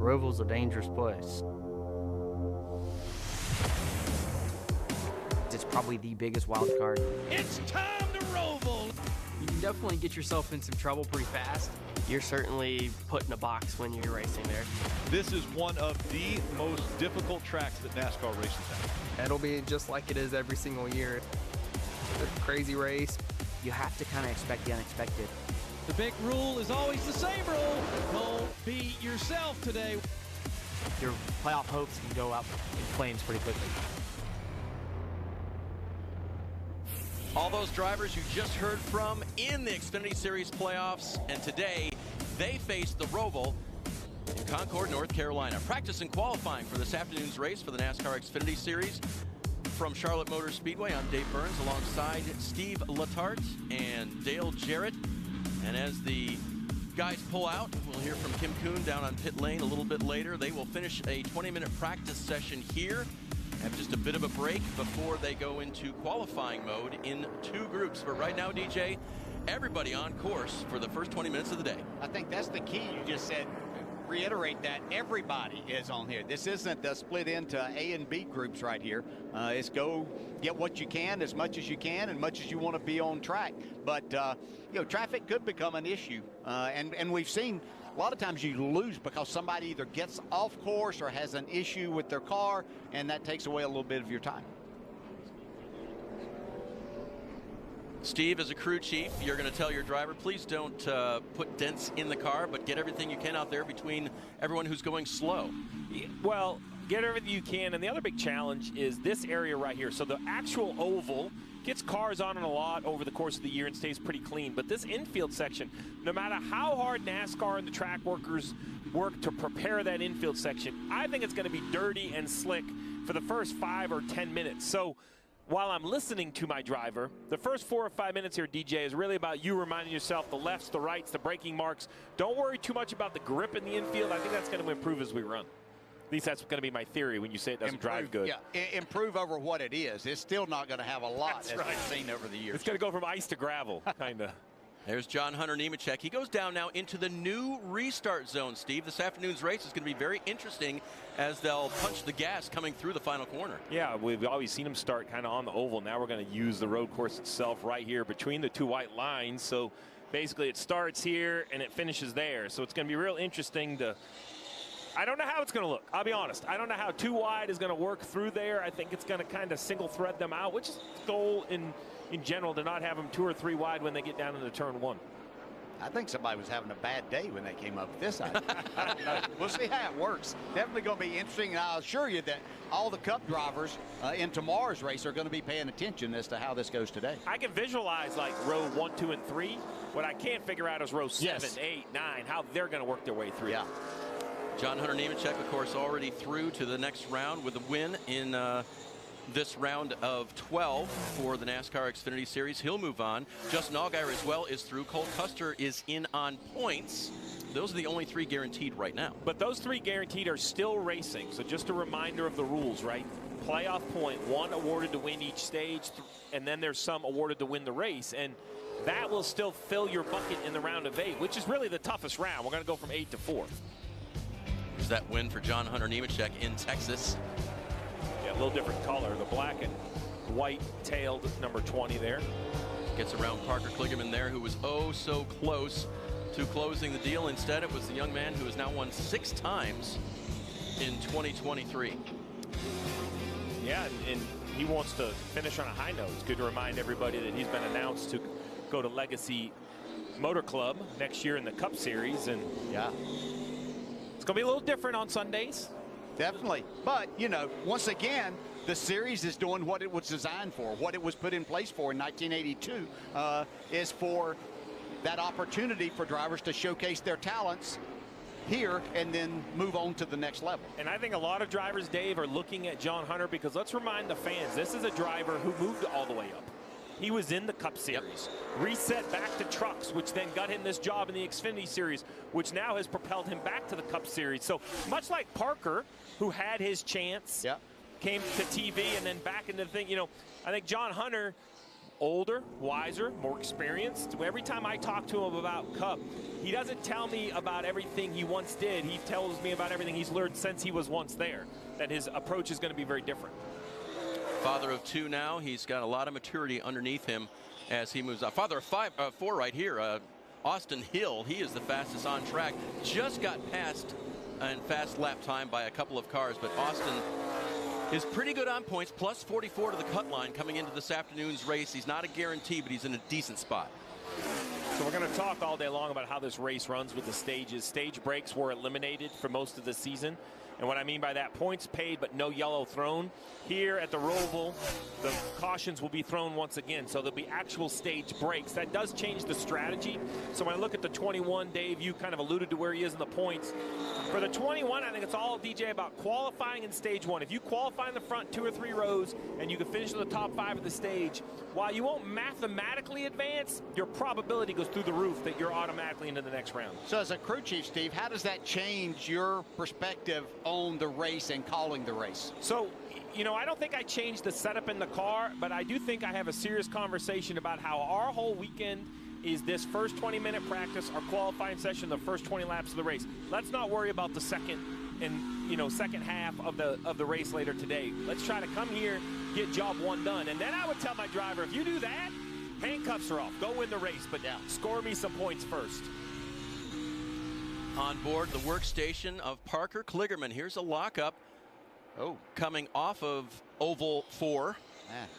Roval's a dangerous place. It's probably the biggest wild card. It's time to Roval! You can definitely get yourself in some trouble pretty fast. You're certainly put in a box when you're racing there. This is one of the most difficult tracks that NASCAR races have. It'll be just like it is every single year. It's a crazy race. You have to kind of expect the unexpected. The big rule is always the same rule. Don't beat yourself today. Your playoff hopes can go up in flames pretty quickly. All those drivers you just heard from in the Xfinity Series playoffs, and today they face the Roval in Concord, North Carolina. Practice and qualifying for this afternoon's race for the NASCAR Xfinity Series. From Charlotte Motor Speedway, I'm Dave Burns alongside Steve Letarte and Dale Jarrett. And as the guys pull out, we'll hear from Kim Kuhn down on pit lane a little bit later. They will finish a 20-minute practice session here. Have just a bit of a break before they go into qualifying mode in 2 groups. But right now, DJ, everybody on course for the first 20 minutes of the day. I think that's the key. You just said, reiterate that everybody is on here. This isn't split into A and B groups right here. It's go get what you can, as much as you can, and much as you want to be on track. But, you know, traffic could become an issue. And we've seen a lot of times you lose because somebody either gets off course or has an issue with their car, and that takes away a little bit of your time. Steve, as a crew chief, you're going to tell your driver, please don't put dents in the car, but get everything you can out there between everyone who's going slow. Well, get everything you can, and the other big challenge is this area right here. So the actual oval gets cars on it a lot over the course of the year and stays pretty clean. But this infield section, no matter how hard NASCAR and the track workers work to prepare that infield section, I think it's going to be dirty and slick for the first 5 or 10 minutes. So while I'm listening to my driver, the first 4 or 5 minutes here, DJ, is really about you reminding yourself the lefts, the rights, the braking marks. Don't worry too much about the grip in the infield. I think that's going to improve as we run. At least that's going to be my theory when you say it doesn't drive good. Yeah, improve over what it is. It's still not going to have a lot that's right. We've seen over the years. It's going to go from ice to gravel, kind of. There's John Hunter Nemechek. He goes down now into the new restart zone, Steve. This afternoon's race is going to be very interesting as they'll punch the gas coming through the final corner. Yeah, we've always seen them start kind of on the oval. Now we're going to use the road course itself right here between the 2 white lines. So basically it starts here and it finishes there. So it's going to be real interesting to... I don't know how it's going to look. I'll be honest. I don't know how 2 wide is going to work through there. I think it's going to kind of single thread them out, which is the goal in general, to not have them 2 or 3 wide when they get down into turn 1. I think somebody was having a bad day when they came up with this idea. We'll see how it works. Definitely going to be interesting, and I'll assure you that all the Cup drivers in tomorrow's race are going to be paying attention as to how this goes today. I can visualize like row 1, 2, and 3. What I can't figure out is row 7, 8, 9, how they're going to work their way through. Yeah. John Hunter Nemechek, of course, already through to the next round with a win in this round of 12 for the NASCAR Xfinity Series. He'll move on. Justin Allgaier as well is through. Cole Custer is in on points. Those are the only 3 guaranteed right now. But those 3 guaranteed are still racing. So just a reminder of the rules, right? Playoff point, 1 awarded to win each stage, and then there's some awarded to win the race. And that will still fill your bucket in the round of 8, which is really the toughest round. We're going to go from 8 to 4. There's that win for John Hunter Nemechek in Texas. Yeah, a little different color. The black and white-tailed number 20 there. Gets around Parker Kligerman there, who was oh so close to closing the deal. Instead, it was the young man who has now won 6 times in 2023. Yeah, and he wants to finish on a high note. It's good to remind everybody that he's been announced to go to Legacy Motor Club next year in the Cup Series. And yeah, it's going to be a little different on Sundays. Definitely. But, you know, once again, the series is doing what it was designed for, what it was put in place for in 1982, is for that opportunity for drivers to showcase their talents here and then move on to the next level. And I think a lot of drivers, Dave, are looking at John Hunter because let's remind the fans, this is a driver who moved all the way up. He was in the Cup Series, reset back to trucks, which then got him this job in the Xfinity Series, which now has propelled him back to the Cup Series. So much like Parker, who had his chance, came to TV and then back into the thing, you know, I think John Hunter older, wiser, more experienced. Every time I talk to him about Cup, he doesn't tell me about everything he once did. He tells me about everything he's learned since he was once there, that his approach is going to be very different. Father of 2 now. He's got a lot of maturity underneath him as he moves up. Father of 4 right here. Austin Hill, he is the fastest on track. Just got passed in fast lap time by a couple of cars, but Austin is pretty good on points, plus 44 to the cut line coming into this afternoon's race. He's not a guarantee, but he's in a decent spot. So we're going to talk all day long about how this race runs with the stages. Stage breaks were eliminated for most of the season. And what I mean by that, points paid but no yellow thrown. Here at the Roval, the cautions will be thrown once again, so there'll be actual stage breaks. That does change the strategy. So when I look at the 21, Dave, you kind of alluded to where he is in the points. For the 21, I think it's all, DJ, about qualifying in stage 1. If you qualify in the front 2 or 3 rows and you can finish in the top 5 of the stage, while you won't mathematically advance, your probability goes through the roof that you're automatically into the next round. So as a crew chief, Steve, how does that change your perspective on the race and calling the race? So, you know, I don't think I changed the setup in the car, but I do think I have a serious conversation about how our whole weekend is this first 20-minute practice, our qualifying session, the first 20 laps of the race. Let's not worry about the second half of the race later today. Let's try to come here, get job 1 done. And then I would tell my driver, if you do that, handcuffs are off. Go win the race, but score me some points first. On board the workstation of Parker Kligerman. Here's a lockup. Coming off of oval 4.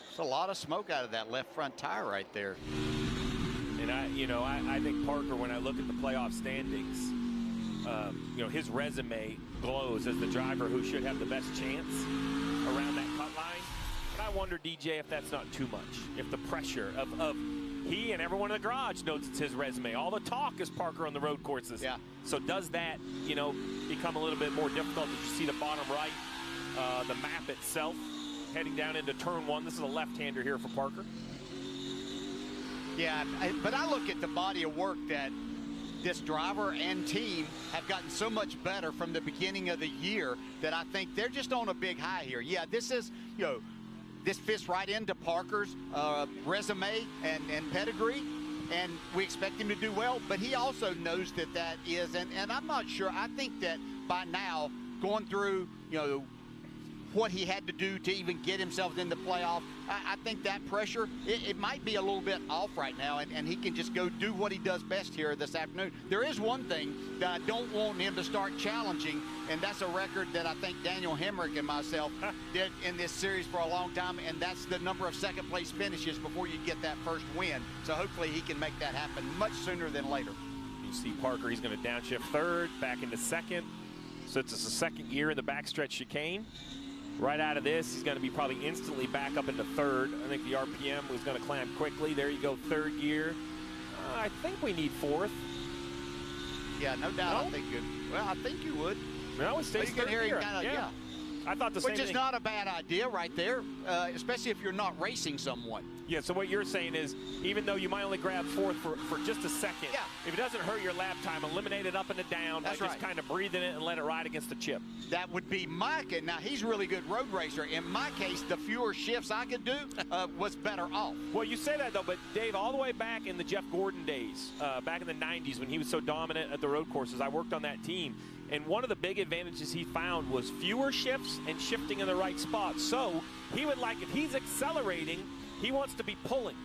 There's a lot of smoke out of that left front tire right there. And I think Parker, when I look at the playoff standings, his resume glows as the driver who should have the best chance around that cut line. But I wonder, DJ, if that's not too much. If the pressure of he and everyone in the garage knows it's his resume. All the talk is Parker on the road courses. Yeah. So does that, become a little bit more difficult? Did you see the bottom right, the map itself, heading down into turn 1? This is a left-hander here for Parker. Yeah, but I look at the body of work that this driver and team have gotten so much better from the beginning of the year that I think they're just on a big high here. Yeah, this is, this fits right into Parker's resume and pedigree, and we expect him to do well, but he also knows that is, and I'm not sure. I think that by now, going through, what he had to do to even get himself in the playoff, I think that pressure, it might be a little bit off right now, and he can just go do what he does best here this afternoon. There is one thing that I don't want him to start challenging, and that's a record that I think Daniel Hemrick and myself did in this series for a long time, and that's the number of second-place finishes before you get that first win. So hopefully he can make that happen much sooner than later. You see Parker, he's going to downshift 3rd, back into 2nd. So it's a 2nd gear in the backstretch chicane. Right out of this, he's going to be probably instantly back up into 3rd. I think the RPM was going to climb quickly. There you go, 3rd gear. I think we need 4th. Yeah, no doubt. No? I think you would. No, it stays 3rd gear. Yeah. I thought the same thing. Which is not a bad idea right there, especially if you're not racing someone. Yeah, so what you're saying is, even though you might only grab 4th for just a second, if it doesn't hurt your lap time, eliminate it up and down by just kind of breathing it and let it ride against the chip. That would be my case. Now, he's a really good road racer. In my case, the fewer shifts I could do was better off. Well, you say that, though, but Dave, all the way back in the Jeff Gordon days, back in the 90s when he was so dominant at the road courses, I worked on that team. And one of the big advantages he found was fewer shifts and shifting in the right spot. So he would if he's accelerating, he wants to be pulling.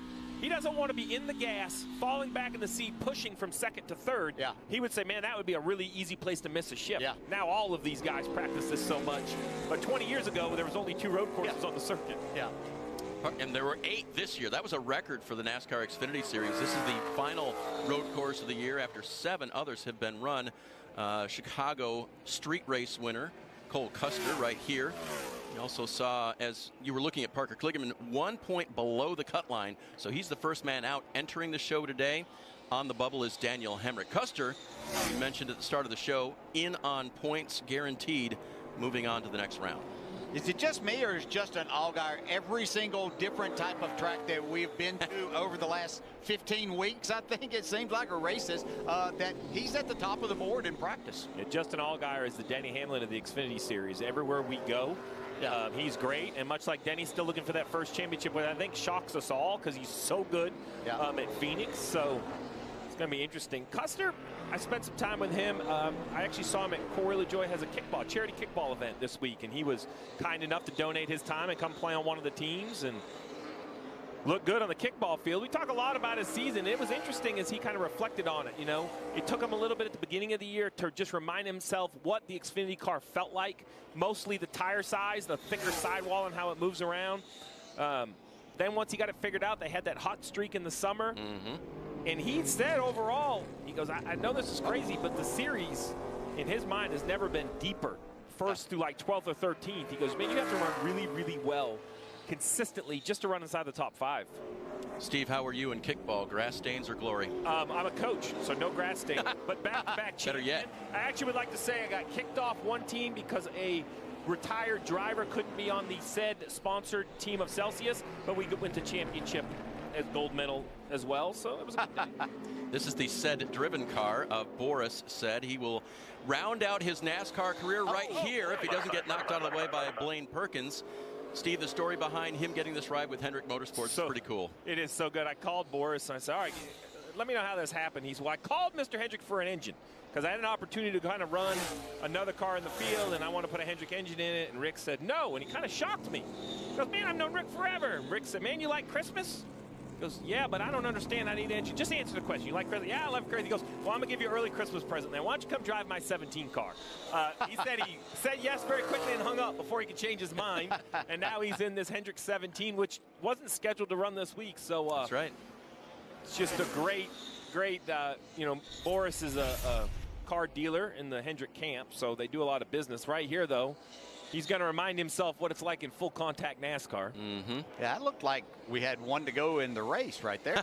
He doesn't want to be in the gas, falling back in the seat, pushing from 2nd to 3rd. Yeah. He would say, man, that would be a really easy place to miss a shift. Yeah. Now all of these guys practice this so much. But 20 years ago, there was only 2 road courses on the circuit. Yeah. And there were 8 this year. That was a record for the NASCAR Xfinity Series. This is the final road course of the year after 7 others have been run. Chicago street race winner Cole Custer right here. You also saw, as you were looking at Parker Kligerman, 1 point below the cut line. So he's the first man out entering the show today. On the bubble is Daniel Hemrick. Custer, we mentioned at the start of the show, in on points guaranteed, moving on to the next round. Is it just me, or is Justin Allgaier every single different type of track that we've been to over the last 15 weeks? I think it seems like a races that he's at the top of the board in practice. Yeah, Justin Allgaier is the Denny Hamlin of the Xfinity Series. Everywhere we go, Yeah. He's great, and much like Denny's still looking for that first championship, which I think shocks us all because he's so good at Phoenix. So it's going to be interesting. Custer, I spent some time with him. I actually saw him at Corey LaJoy has a charity kickball event this week, and he was kind enough to donate his time and come play on one of the teams and looked good on the kickball field. We talk a lot about his season. It was interesting as he kind of reflected on it. You know, it took him a little bit at the beginning of the year to just remind himself what the Xfinity car felt like, mostly the tire size, the thicker sidewall, and how it moves around. Then once he got it figured out, they had that hot streak in the summer. And he said overall, he goes, I know this is crazy, but the series in his mind has never been deeper. First through like 12th or 13th. He goes, man, you have to run really, really well consistently just to run inside the top 5. Steve, how are you in kickball? Grass stains or glory? I'm a coach, so no grass stain. But back-to-back Better yet. I actually would like to say I got kicked off one team because a retired driver couldn't be on the said sponsored team of Celsius, but we went to championship as gold medal as well, so it was a good day. This is the said driven car of Boris said. He will round out his NASCAR career right here if he doesn't get knocked out of the way by Blaine Perkins. Steve, the story behind him getting this ride with Hendrick Motorsports is pretty cool. It is so good. I called Boris and I said, all right, let me know how this happened. He said, well, I called Mr. Hendrick for an engine because I had an opportunity to kind of run another car in the field and I want to put a Hendrick engine in it. And Rick said no, and he kind of shocked me. He goes, man, I've known Rick forever. And Rick said, man, you like Christmas? He goes, yeah, but I don't understand. I need an engine. Just answer the question. You like Christmas? Yeah, I love Christmas. He goes, well, I'm going to give you an early Christmas present then. Why don't you come drive my 17 car? He said yes very quickly and hung up before he could change his mind. And now he's in this Hendrick 17, which wasn't scheduled to run this week. So that's right. It's just a great, you know, Boris is a car dealer in the Hendrick camp, so they do a lot of business. Right here, though, he's going to remind himself what it's like in full contact NASCAR. Yeah, it looked like we had one to go in the race right there.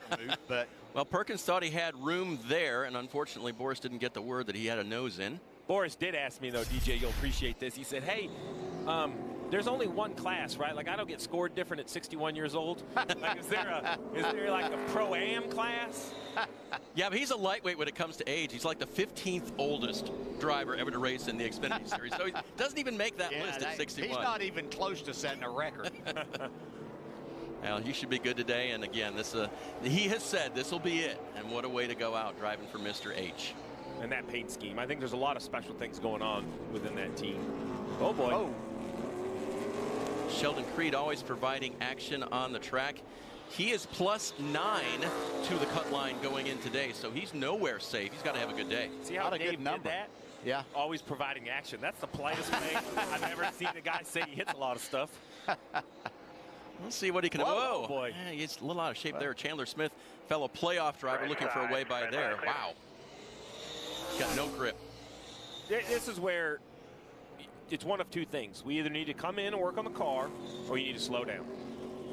But well, Perkins thought he had room there, and unfortunately, Boris didn't get the word that he had a nose in. Boris did ask me, though, DJ, you'll appreciate this. He said, hey, there's only one class, right? Like, I don't get scored different at 61 years old. Like, is there like a Pro-Am class? Yeah, but he's a lightweight when it comes to age. He's like the 15th oldest driver ever to race in the Xfinity Series. So he doesn't even make that list at 61. He's not even close to setting a record. Well, he should be good today. And again, he has said this will be it. And what a way to go out driving for Mr. H. And that paint scheme. I think there's a lot of special things going on within that team. Oh, boy. Oh. Sheldon Creed always providing action on the track. He is +9 to the cut line going in today, so he's nowhere safe. He's got to have a good day. See how Dave did that? Yeah. Always providing action. That's the politest way I've ever seen a guy say he hits a lot of stuff. Let's see what he can do. Oh, boy. Yeah, he's a little out of shape there. Chandler Smith, fellow playoff driver, looking for a way by there. Wow. He's got no grip. This is where it's one of two things. We either need to come in and work on the car, or you need to slow down.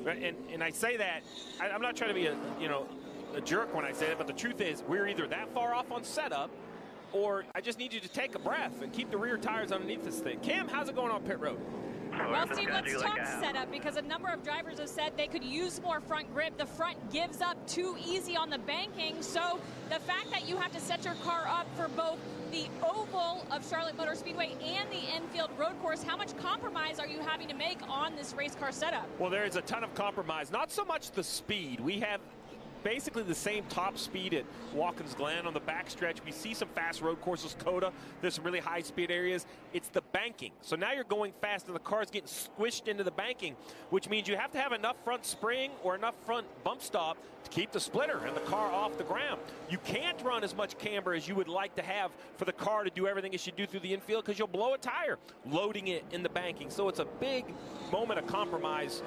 And I say that, I'm not trying to be a jerk when I say that, but the truth is we're either that far off on setup, or I just need you to take a breath and keep the rear tires underneath this thing. Cam, how's it going on pit road? Well, Steve, let's talk setup, because a number of drivers have said they could use more front grip. The front gives up too easy on the banking, so the fact that you have to set your car up for both the oval of Charlotte Motor Speedway and the Enfield Road Course, how much compromise are you having to make on this race car setup? Well, there is a ton of compromise. Not so much the speed. We have basically the same top speed at Watkins Glen on the backstretch. We see some fast road courses, Coda. There's some really high speed areas. It's the banking. So now you're going fast and the car's getting squished into the banking, which means you have to have enough front spring or enough front bump stop to keep the splitter and the car off the ground. You can't run as much camber as you would like to have for the car to do everything it should do through the infield, because you'll blow a tire loading it in the banking. So it's a big moment of compromise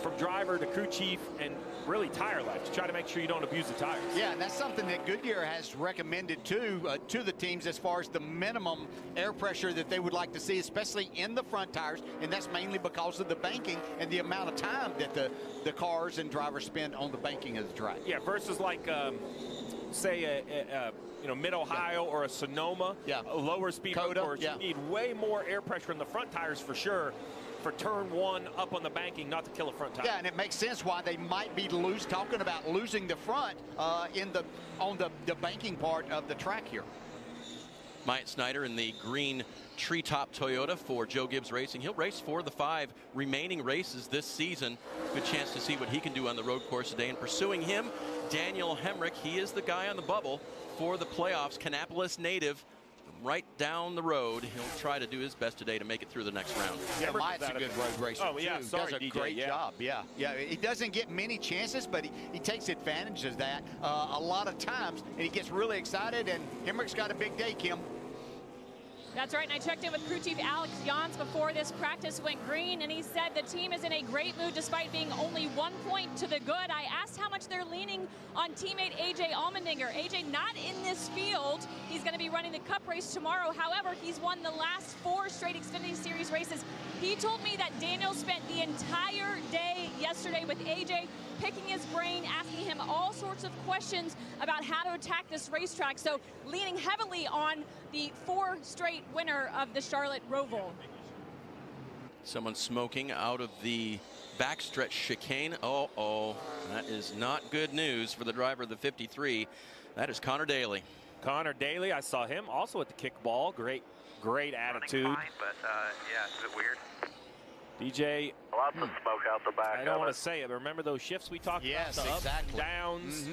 from driver to crew chief and really tire life to try to make sure you don't abuse the tires. Yeah, and that's something that Goodyear has recommended to the teams as far as the minimum air pressure that they would like to see, especially in the front tires, and that's mainly because of the banking and the amount of time that the cars and drivers spend on the banking of the track. Yeah, versus like say a Mid-Ohio or a Sonoma, a lower speed Coda, course, you need way more air pressure in the front tires for sure, for turn one up on the banking, not to kill a front tire. Yeah, and it makes sense why they might be talking about losing the front on the banking part of the track here. Myatt Snyder in the green treetop Toyota for Joe Gibbs Racing. He'll race 4 of the 5 remaining races this season. Good chance to see what he can do on the road course today. And pursuing him, Daniel Hemrick. He is the guy on the bubble for the playoffs. Kannapolis native, right down the road. He'll try to do his best today to make it through the next round. Yeah, Myatt's a good road racer. Oh, yeah, too. sorry, Does a DJ, great job. Yeah. He doesn't get many chances, but he takes advantage of that a lot of times, and he gets really excited. And Hemrick's got a big day, Kim. That's right, and I checked in with crew chief Alex Jans before this practice went green, and he said the team is in a great mood despite being only 1 point to the good. I asked how much they're leaning on teammate AJ Allmendinger. AJ not in this field. He's going to be running the Cup race tomorrow. However, he's won the last 4 straight Xfinity Series races. He told me that Daniel spent the entire day yesterday with AJ, picking his brain, asking him all sorts of questions about how to attack this racetrack. So leaning heavily on the 4 straight winner of the Charlotte Roval. Someone smoking out of the backstretch chicane. That is not good news for the driver of the 53. That is Connor Daly. Connor Daly, I saw him also at the kickball. Great attitude. Fine, but yeah, it's a bit weird. DJ, lots of smoke out the back. I don't want to say it, but remember those shifts we talked about? Yes, The ups exactly. and downs.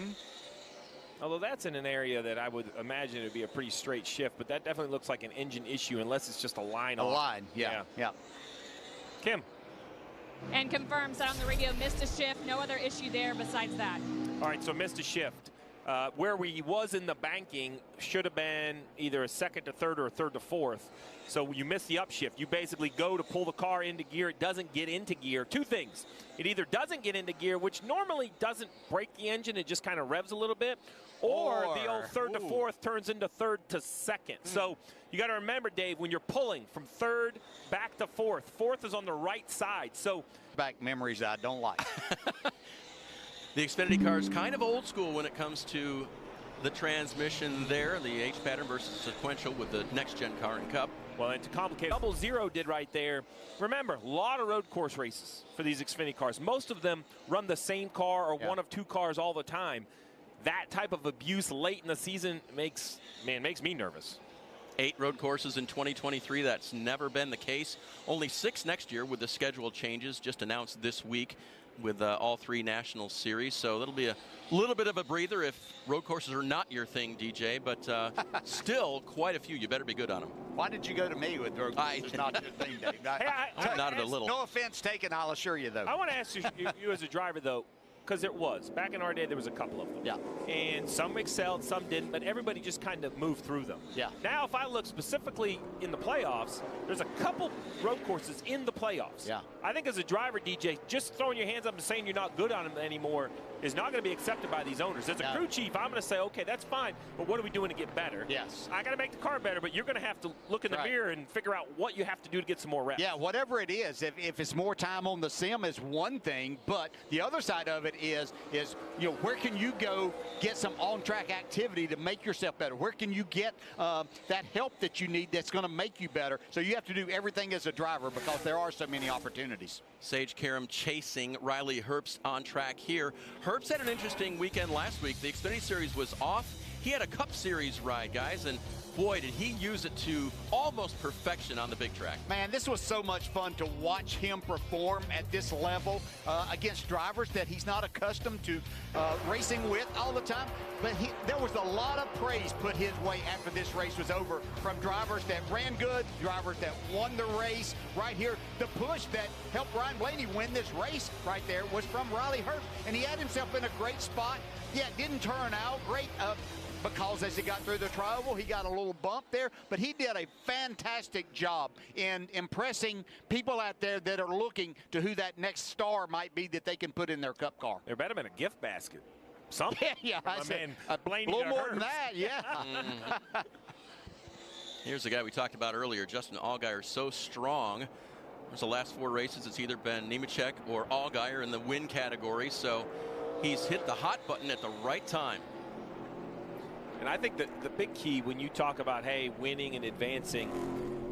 Although that's in an area that I would imagine it would be a pretty straight shift, but that definitely looks like an engine issue unless it's just a line off. A line, yeah. Kim. And confirms that on the radio, missed a shift. No other issue there besides that. All right, so missed a shift. Where he was in the banking should have been either a second to third or a third to fourth. So you miss the upshift. You basically go to pull the car into gear. It doesn't get into gear. 2 things. It either doesn't get into gear, which normally doesn't break the engine. It just kind of revs a little bit. Or the old third to fourth turns into third to second. So you got to remember, Dave, when you're pulling from third back to fourth is on the right side. So back memories I don't like. The Xfinity car is kind of old school when it comes to the transmission there. The H pattern versus sequential with the next gen car and Cup. Well, and to complicate, 0-0 did right there. Remember, a lot of road course races for these Xfinity cars. Most of them run the same car or one of 2 cars all the time. That type of abuse late in the season makes me nervous. 8 road courses in 2023. That's never been the case. Only 6 next year with the schedule changes just announced this week with all 3 national series. So that'll be a little bit of a breather if road courses are not your thing, DJ, but still quite a few. You better be good on them. Why did you go to me with road courses not your thing, Dave? I nodded a little. No offense taken, I'll assure you, though. I want to ask you as a driver, though, because it was. Back in our day, there was a couple of them. Yeah. And some excelled, some didn't, but everybody just kind of moved through them. Yeah. Now, if I look specifically in the playoffs, there's a couple road courses in the playoffs. Yeah. I think as a driver, DJ, just throwing your hands up and saying you're not good on them anymore is not going to be accepted by these owners. As a crew chief, I'm going to say, okay, that's fine, but what are we doing to get better? Yes. I got to make the car better, but you're going to have to look in the mirror and figure out what you have to do to get some more reps. Yeah, whatever it is, if it's more time on the sim is one thing, but the other side of it is where can you go get some on-track activity to make yourself better? Where can you get that help that you need that's going to make you better? So you have to do everything as a driver because there are so many opportunities. Sage Karam chasing Riley Herbst on track here. Herbst had an interesting weekend last week. The Xfinity Series was off. He had a Cup Series ride, guys, and boy, did he use it to almost perfection on the big track. Man, this was so much fun to watch him perform at this level against drivers that he's not accustomed to racing with all the time. But there was a lot of praise put his way after this race was over from drivers that ran good, drivers that won the race right here. The push that helped Ryan Blaney win this race right there was from Riley Herbst, and he had himself in a great spot. Yeah, it didn't turn out great because as he got through the trial, he got a little bump there, but he did a fantastic job in impressing people out there that are looking to who that next star might be that they can put in their Cup car. There better have been a gift basket. Something. Yeah, I said a little more than that, yeah. Here's the guy we talked about earlier, Justin Allgaier, so strong. There's the last 4 races. It's either been Nemechek or Allgaier in the win category, so he's hit the hot button at the right time. And I think that the big key when you talk about, hey, winning and advancing,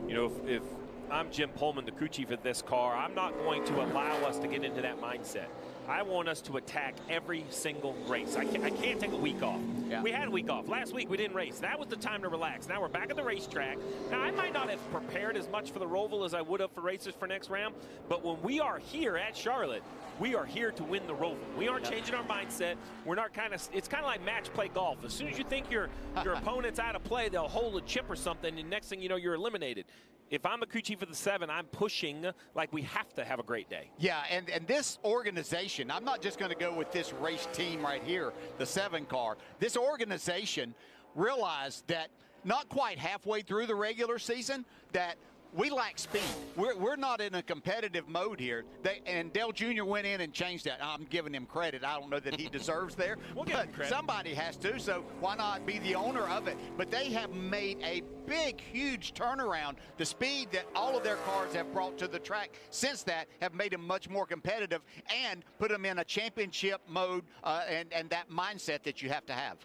if I'm Jim Pullman, the crew chief of this car, I'm not going to allow us to get into that mindset. I want us to attack every single race. I can't take a week off. Yeah. We had a week off. Last week we didn't race. That was the time to relax. Now we're back at the racetrack. Now I might not have prepared as much for the Roval as I would have for races for next round, but when we are here at Charlotte, we are here to win the Roval. We aren't changing our mindset. We're not it's kind of like match play golf. As soon as you think your opponent's out of play, they'll hold a chip or something, and next thing you know, you're eliminated. If I'm a crew chief of the 7, I'm pushing like we have to have a great day. Yeah, and this organization, I'm not just going to go with this race team right here, the 7 car. This organization realized that not quite halfway through the regular season that we lack speed. We're not in a competitive mode here. And Dale Jr. went in and changed that. I'm giving him credit. I don't know that he deserves there. We'll give him credit. Somebody has to, so why not be the owner of it? But they have made a big, huge turnaround. The speed that all of their cars have brought to the track since that have made them much more competitive and put them in a championship mode and that mindset that you have to have.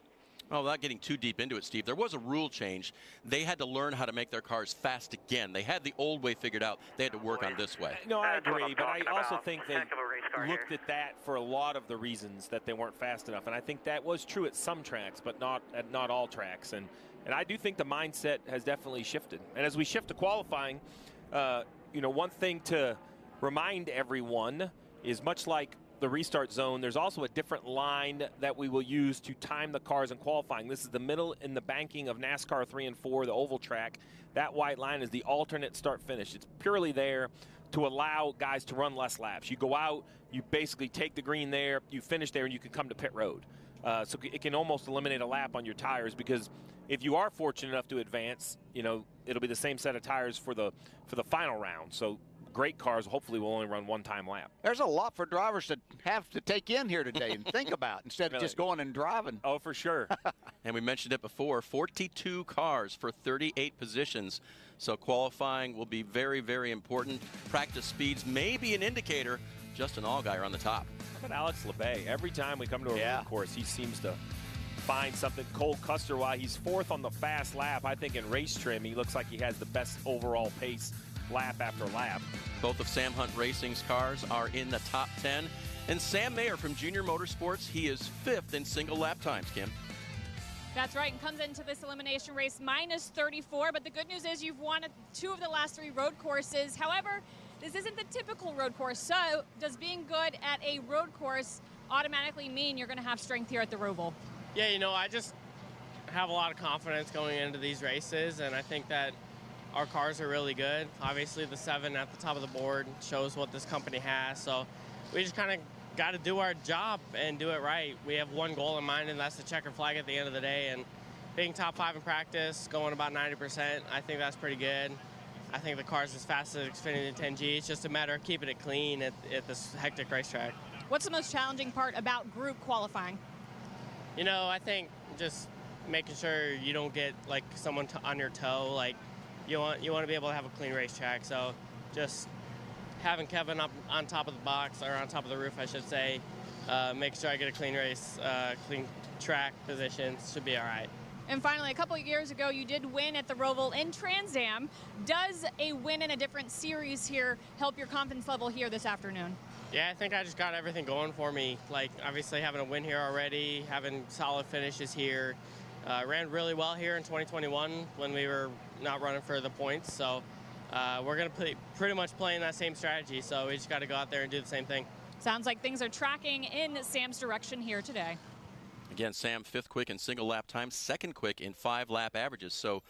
Well, without getting too deep into it, Steve, there was a rule change. They had to learn how to make their cars fast again. They had the old way figured out. They had to work on this way. No, I agree, but I also think they looked at that for a lot of the reasons that they weren't fast enough. And I think that was true at some tracks, but not at not all tracks. And I do think the mindset has definitely shifted. And as we shift to qualifying, one thing to remind everyone is much like the restart zone, there's also a different line that we will use to time the cars in qualifying. This is the middle in the banking of NASCAR 3 and 4, the oval track. That white line is the alternate start-finish. It's purely there to allow guys to run less laps. You go out, you basically take the green there, you finish there, and you can come to pit road. So it can almost eliminate a lap on your tires, because if you are fortunate enough to advance, it'll be the same set of tires for the final round. So great cars hopefully will only run one-time lap. There's a lot for drivers to have to take in here today and think about instead of just going and driving. Oh, for sure. And we mentioned it before, 42 cars for 38 positions. So qualifying will be very, very important. Practice speeds may be an indicator. Justin Allgaier on the top. How about Alex LeBay? Every time we come to a road course, he seems to find something. Cole Custer, while he's 4th on the fast lap, I think in race trim, he looks like he has the best overall pace lap after lap. Both of Sam Hunt Racing's cars are in the top 10. And Sam Mayer from Junior Motorsports, he is 5th in single lap times, Kim. That's right, and comes into this elimination race minus 34. But the good news is you've won 2 of the last 3 road courses. However, this isn't the typical road course. So does being good at a road course automatically mean you're going to have strength here at the Roval? Yeah, I just have a lot of confidence going into these races, and I think that our cars are really good. Obviously, the 7 at the top of the board shows what this company has. So we just kind of got to do our job and do it right. We have one goal in mind, and that's the checker flag at the end of the day. And being top 5 in practice, going about 90%, I think that's pretty good. I think the car's as fast as Xfinity 10G. It's just a matter of keeping it clean at this hectic racetrack. What's the most challenging part about group qualifying? I think just making sure you don't get like someone on your toe. Like you want to be able to have a clean racetrack. So just having Kevin up on top of the box, or on top of the roof, I should say, make sure I get a clean race, clean track positions, should be all right. And finally, a couple of years ago, you did win at the Roval in Trans Am. Does a win in a different series here help your confidence level here this afternoon? Yeah, I think I just got everything going for me. Like, obviously having a win here already, having solid finishes here. Ran really well here in 2021 when we were not running for the points. So we're going to pretty much playing that same strategy. So we just got to go out there and do the same thing. Sounds like things are tracking in Sam's direction here today. Again, Sam 5th quick in single lap time, 2nd quick in 5 lap averages. So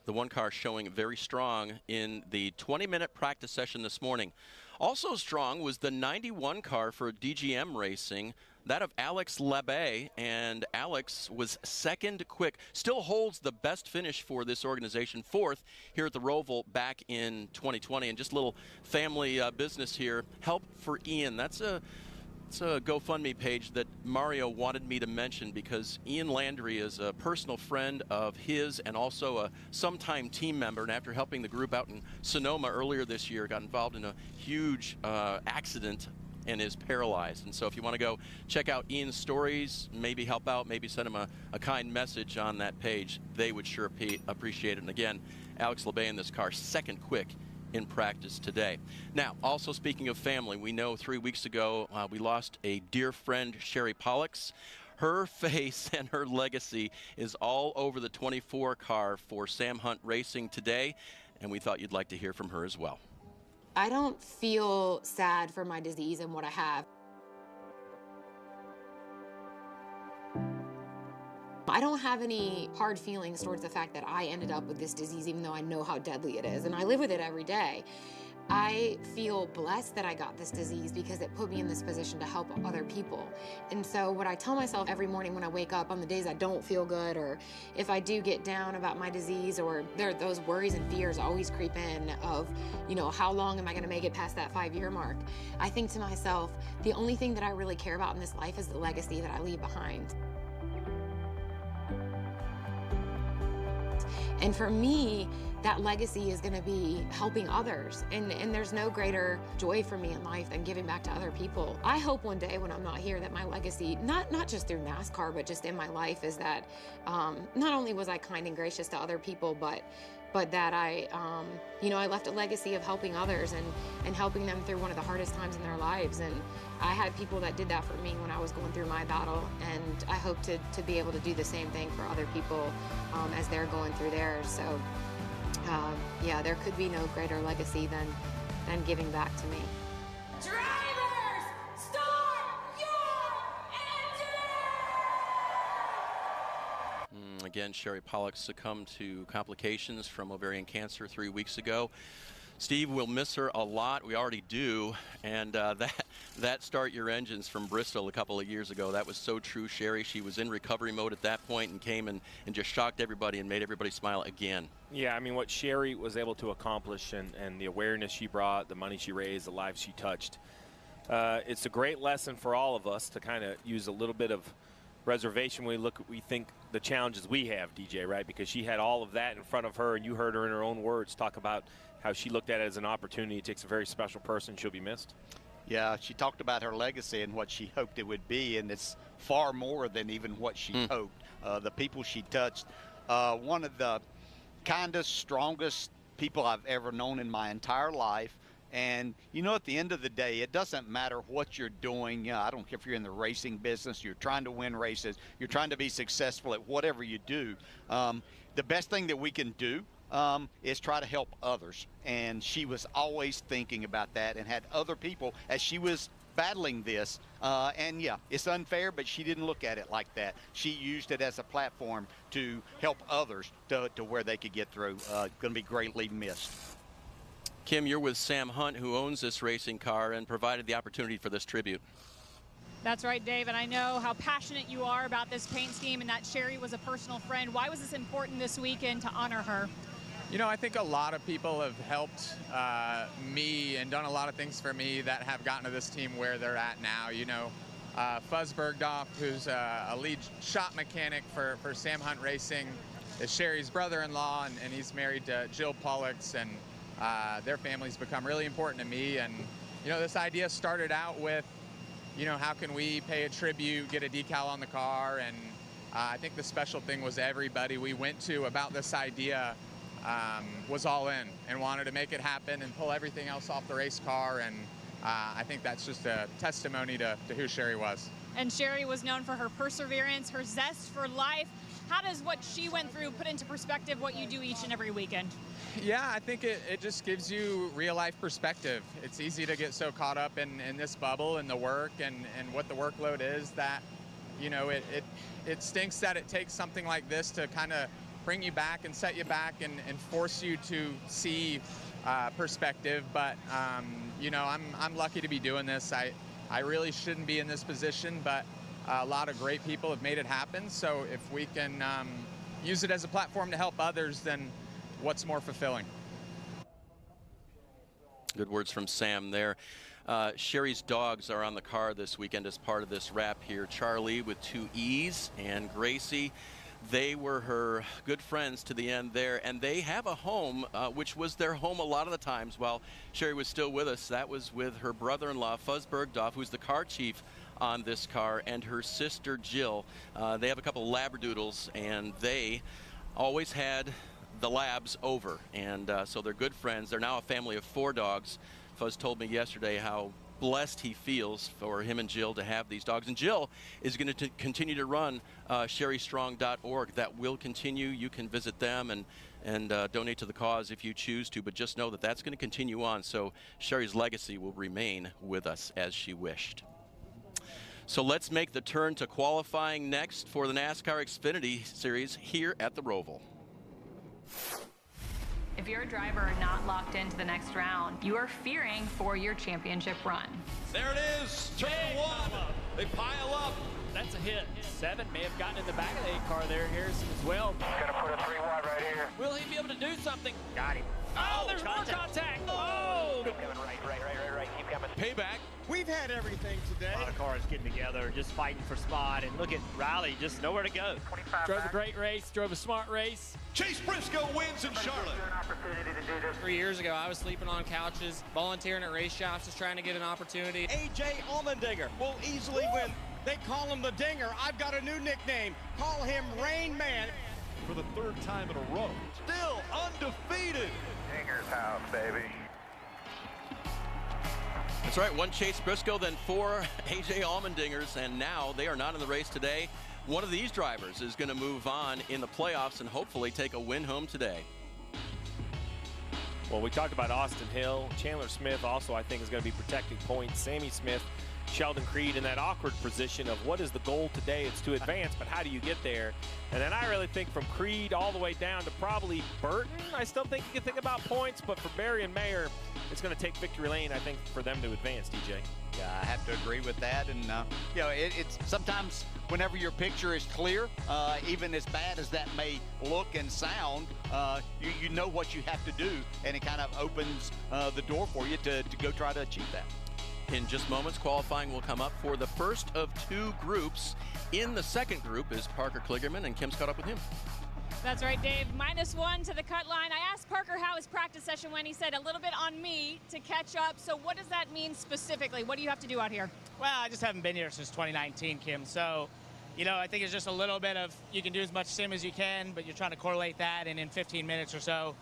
the one car showing very strong in the 20-minute practice session this morning. Also strong was the 91 car for DGM Racing, that of Alex LeBay, and Alex was 2nd quick. Still holds the best finish for this organization, 4th here at the Roval back in 2020. And just a little family business here. Help for Ian. It's a GoFundMe page that Mario wanted me to mention because Ian Landry is a personal friend of his and also a sometime team member. And after helping the group out in Sonoma earlier this year, got involved in a huge accident and is paralyzed. And so if you want to go check out Ian's stories, maybe help out, maybe send him a kind message on that page, they would sure appreciate it. And again, Alex LeBay in this car, 2nd quick in practice today. Now, also speaking of family, we know 3 weeks ago we lost a dear friend, Sherry Pollux. Her face and her legacy is all over the 24 car for Sam Hunt Racing today, and we thought you'd like to hear from her as well. I don't feel sad for my disease and what I have. I don't have any hard feelings towards the fact that I ended up with this disease, even though I know how deadly it is, and I live with it every day. I feel blessed that I got this disease because it put me in this position to help other people. And so what I tell myself every morning when I wake up on the days I don't feel good, or if I do get down about my disease, or those worries and fears always creep in of, you know, how long am I gonna make it past that 5-year mark? I think to myself, the only thing that I really care about in this life is the legacy that I leave behind. And for me, that legacy is going to be helping others. And there's no greater joy for me in life than giving back to other people. I hope one day when I'm not here that my legacy, not just through NASCAR, but just in my life, is that not only was I kind and gracious to other people, but that I, you know, I left a legacy of helping others and helping them through one of the hardest times in their lives. And I had people that did that for me when I was going through my battle, and I hope to be able to do the same thing for other people as they're going through theirs. So, yeah, there could be no greater legacy than giving back to me. Drivers, start your engine! Again, Sherry Pollux succumbed to complications from ovarian cancer 3 weeks ago. Steve, we'll miss her a lot. We already do. And that Start Your Engines from Bristol a couple of years ago, that was so true, Sherry. She was in recovery mode at that point and came and just shocked everybody and made everybody smile again. Yeah, I mean, what Sherry was able to accomplish and the awareness she brought, the money she raised, the lives she touched, it's a great lesson for all of us to kind of use a little bit of reservation when we think the challenges we have, DJ, right? Because she had all of that in front of her, and you heard her in her own words talk about how she looked at it as an opportunity. It takes a very special person. She'll be missed. Yeah, she talked about her legacy and what she hoped it would be, and it's far more than even what she hoped. The people she touched, one of the kindest, strongest people I've ever known in my entire life. And, you know, at the end of the day, it doesn't matter what you're doing. I don't care if you're in the racing business, you're trying to win races, you're trying to be successful at whatever you do. The best thing that we can do is try to help others. And she was always thinking about that and had other people as she was battling this. And yeah, it's unfair, but she didn't look at it like that. She used it as a platform to help others to where they could get through. Going to be greatly missed. Kim, you're with Sam Hunt, who owns this racing car and provided the opportunity for this tribute. That's right, Dave, and I know how passionate you are about this paint scheme and that Sherry was a personal friend. Why was this important this weekend to honor her? You know, I think a lot of people have helped me and done a lot of things for me that have gotten to this team where they're at now. You know, Fuzz Bergdorf, who's a lead shop mechanic for Sam Hunt Racing, is Sherry's brother-in-law, and he's married to Jill Pollux, and their family's become really important to me. And, you know, this idea started out with, you know, how can we pay a tribute, get a decal on the car, and I think the special thing was everybody we went to about this idea was all in and wanted to make it happen and pull everything else off the race car. And I think that's just a testimony to who Sherry was. And Sherry was known for her perseverance, her zest for life. How does what she went through put into perspective what you do each and every weekend? Yeah, I think it just gives you real life perspective. It's easy to get so caught up in this bubble and the work and what the workload is that, you know, it stinks that it takes something like this to kind of bring you back and set you back and force you to see perspective. But, you know, I'm lucky to be doing this. I really shouldn't be in this position, but a lot of great people have made it happen. So if we can use it as a platform to help others, then what's more fulfilling? Good words from Sam there. Sherry's dogs are on the car this weekend as part of this wrap here. Charlie with 2 E's and Gracie. They were her good friends to the end there, and they have a home, which was their home a lot of the times while Sherry was still with us. That was with her brother-in-law, Fuzz Bergdorf, who's the car chief on this car, and her sister, Jill. They have a couple of Labradoodles, and they always had the lab's over. And so they're good friends. They're now a family of 4 dogs. Fuzz told me yesterday how blessed he feels for him and Jill to have these dogs. And Jill is going to continue to run sherrystrong.org. That will continue. You can visit them and donate to the cause if you choose to, but just know that that's going to continue on. So Sherry's legacy will remain with us as she wished. So let's make the turn to qualifying next for the NASCAR Xfinity Series here at the Roval. If you're a driver not locked into the next round, you are fearing for your championship run. There it is, turn 1. They pile up. That's a hit. 7 may have gotten in the back of the 8 car there, Harrison as well. Gonna put a 3 wide right here. Will he be able to do something? Got him. Oh, there's more contact. Oh! Keep coming right. Keep coming. Payback. We've had everything today. A lot of cars getting together, just fighting for spot, and look at Riley, just nowhere to go. Drove a great race, drove a smart race. Chase Briscoe wins in Charlotte. 3 years ago, I was sleeping on couches, volunteering at race shops, just trying to get an opportunity. A.J. Allmendinger will easily win. They call him the Dinger. I've got a new nickname. Call him Rain Man. For the 3rd time in a row. Still undefeated. Dinger's house, baby. That's right, 1 Chase Briscoe, then 4 A.J. Allmendingers, and now they are not in the race today. One of these drivers is going to move on in the playoffs and hopefully take a win home today. Well, we talked about Austin Hill. Chandler Smith also, I think, is going to be protecting points. Sammy Smith, Sheldon Creed in that awkward position of what is the goal today? It's to advance, but how do you get there? And then I really think from Creed all the way down to probably Burton, I still think you can think about points, but for Barry and Mayer, it's going to take victory lane, I think, for them to advance, DJ. Yeah, I have to agree with that. And, you know, it's sometimes whenever your picture is clear, even as bad as that may look and sound, you know what you have to do, and it kind of opens the door for you to go try to achieve that. In just moments, qualifying will come up for the first of 2 groups. In the second group is Parker Kligerman, and Kim's caught up with him. That's right, Dave. -1 to the cut line. I asked Parker how his practice session went. He said a little bit on me to catch up. So what does that mean specifically? What do you have to do out here? Well, I just haven't been here since 2019, Kim. So, you know, I think it's just a little bit of you can do as much sim as you can, but you're trying to correlate that, and in 15 minutes or so,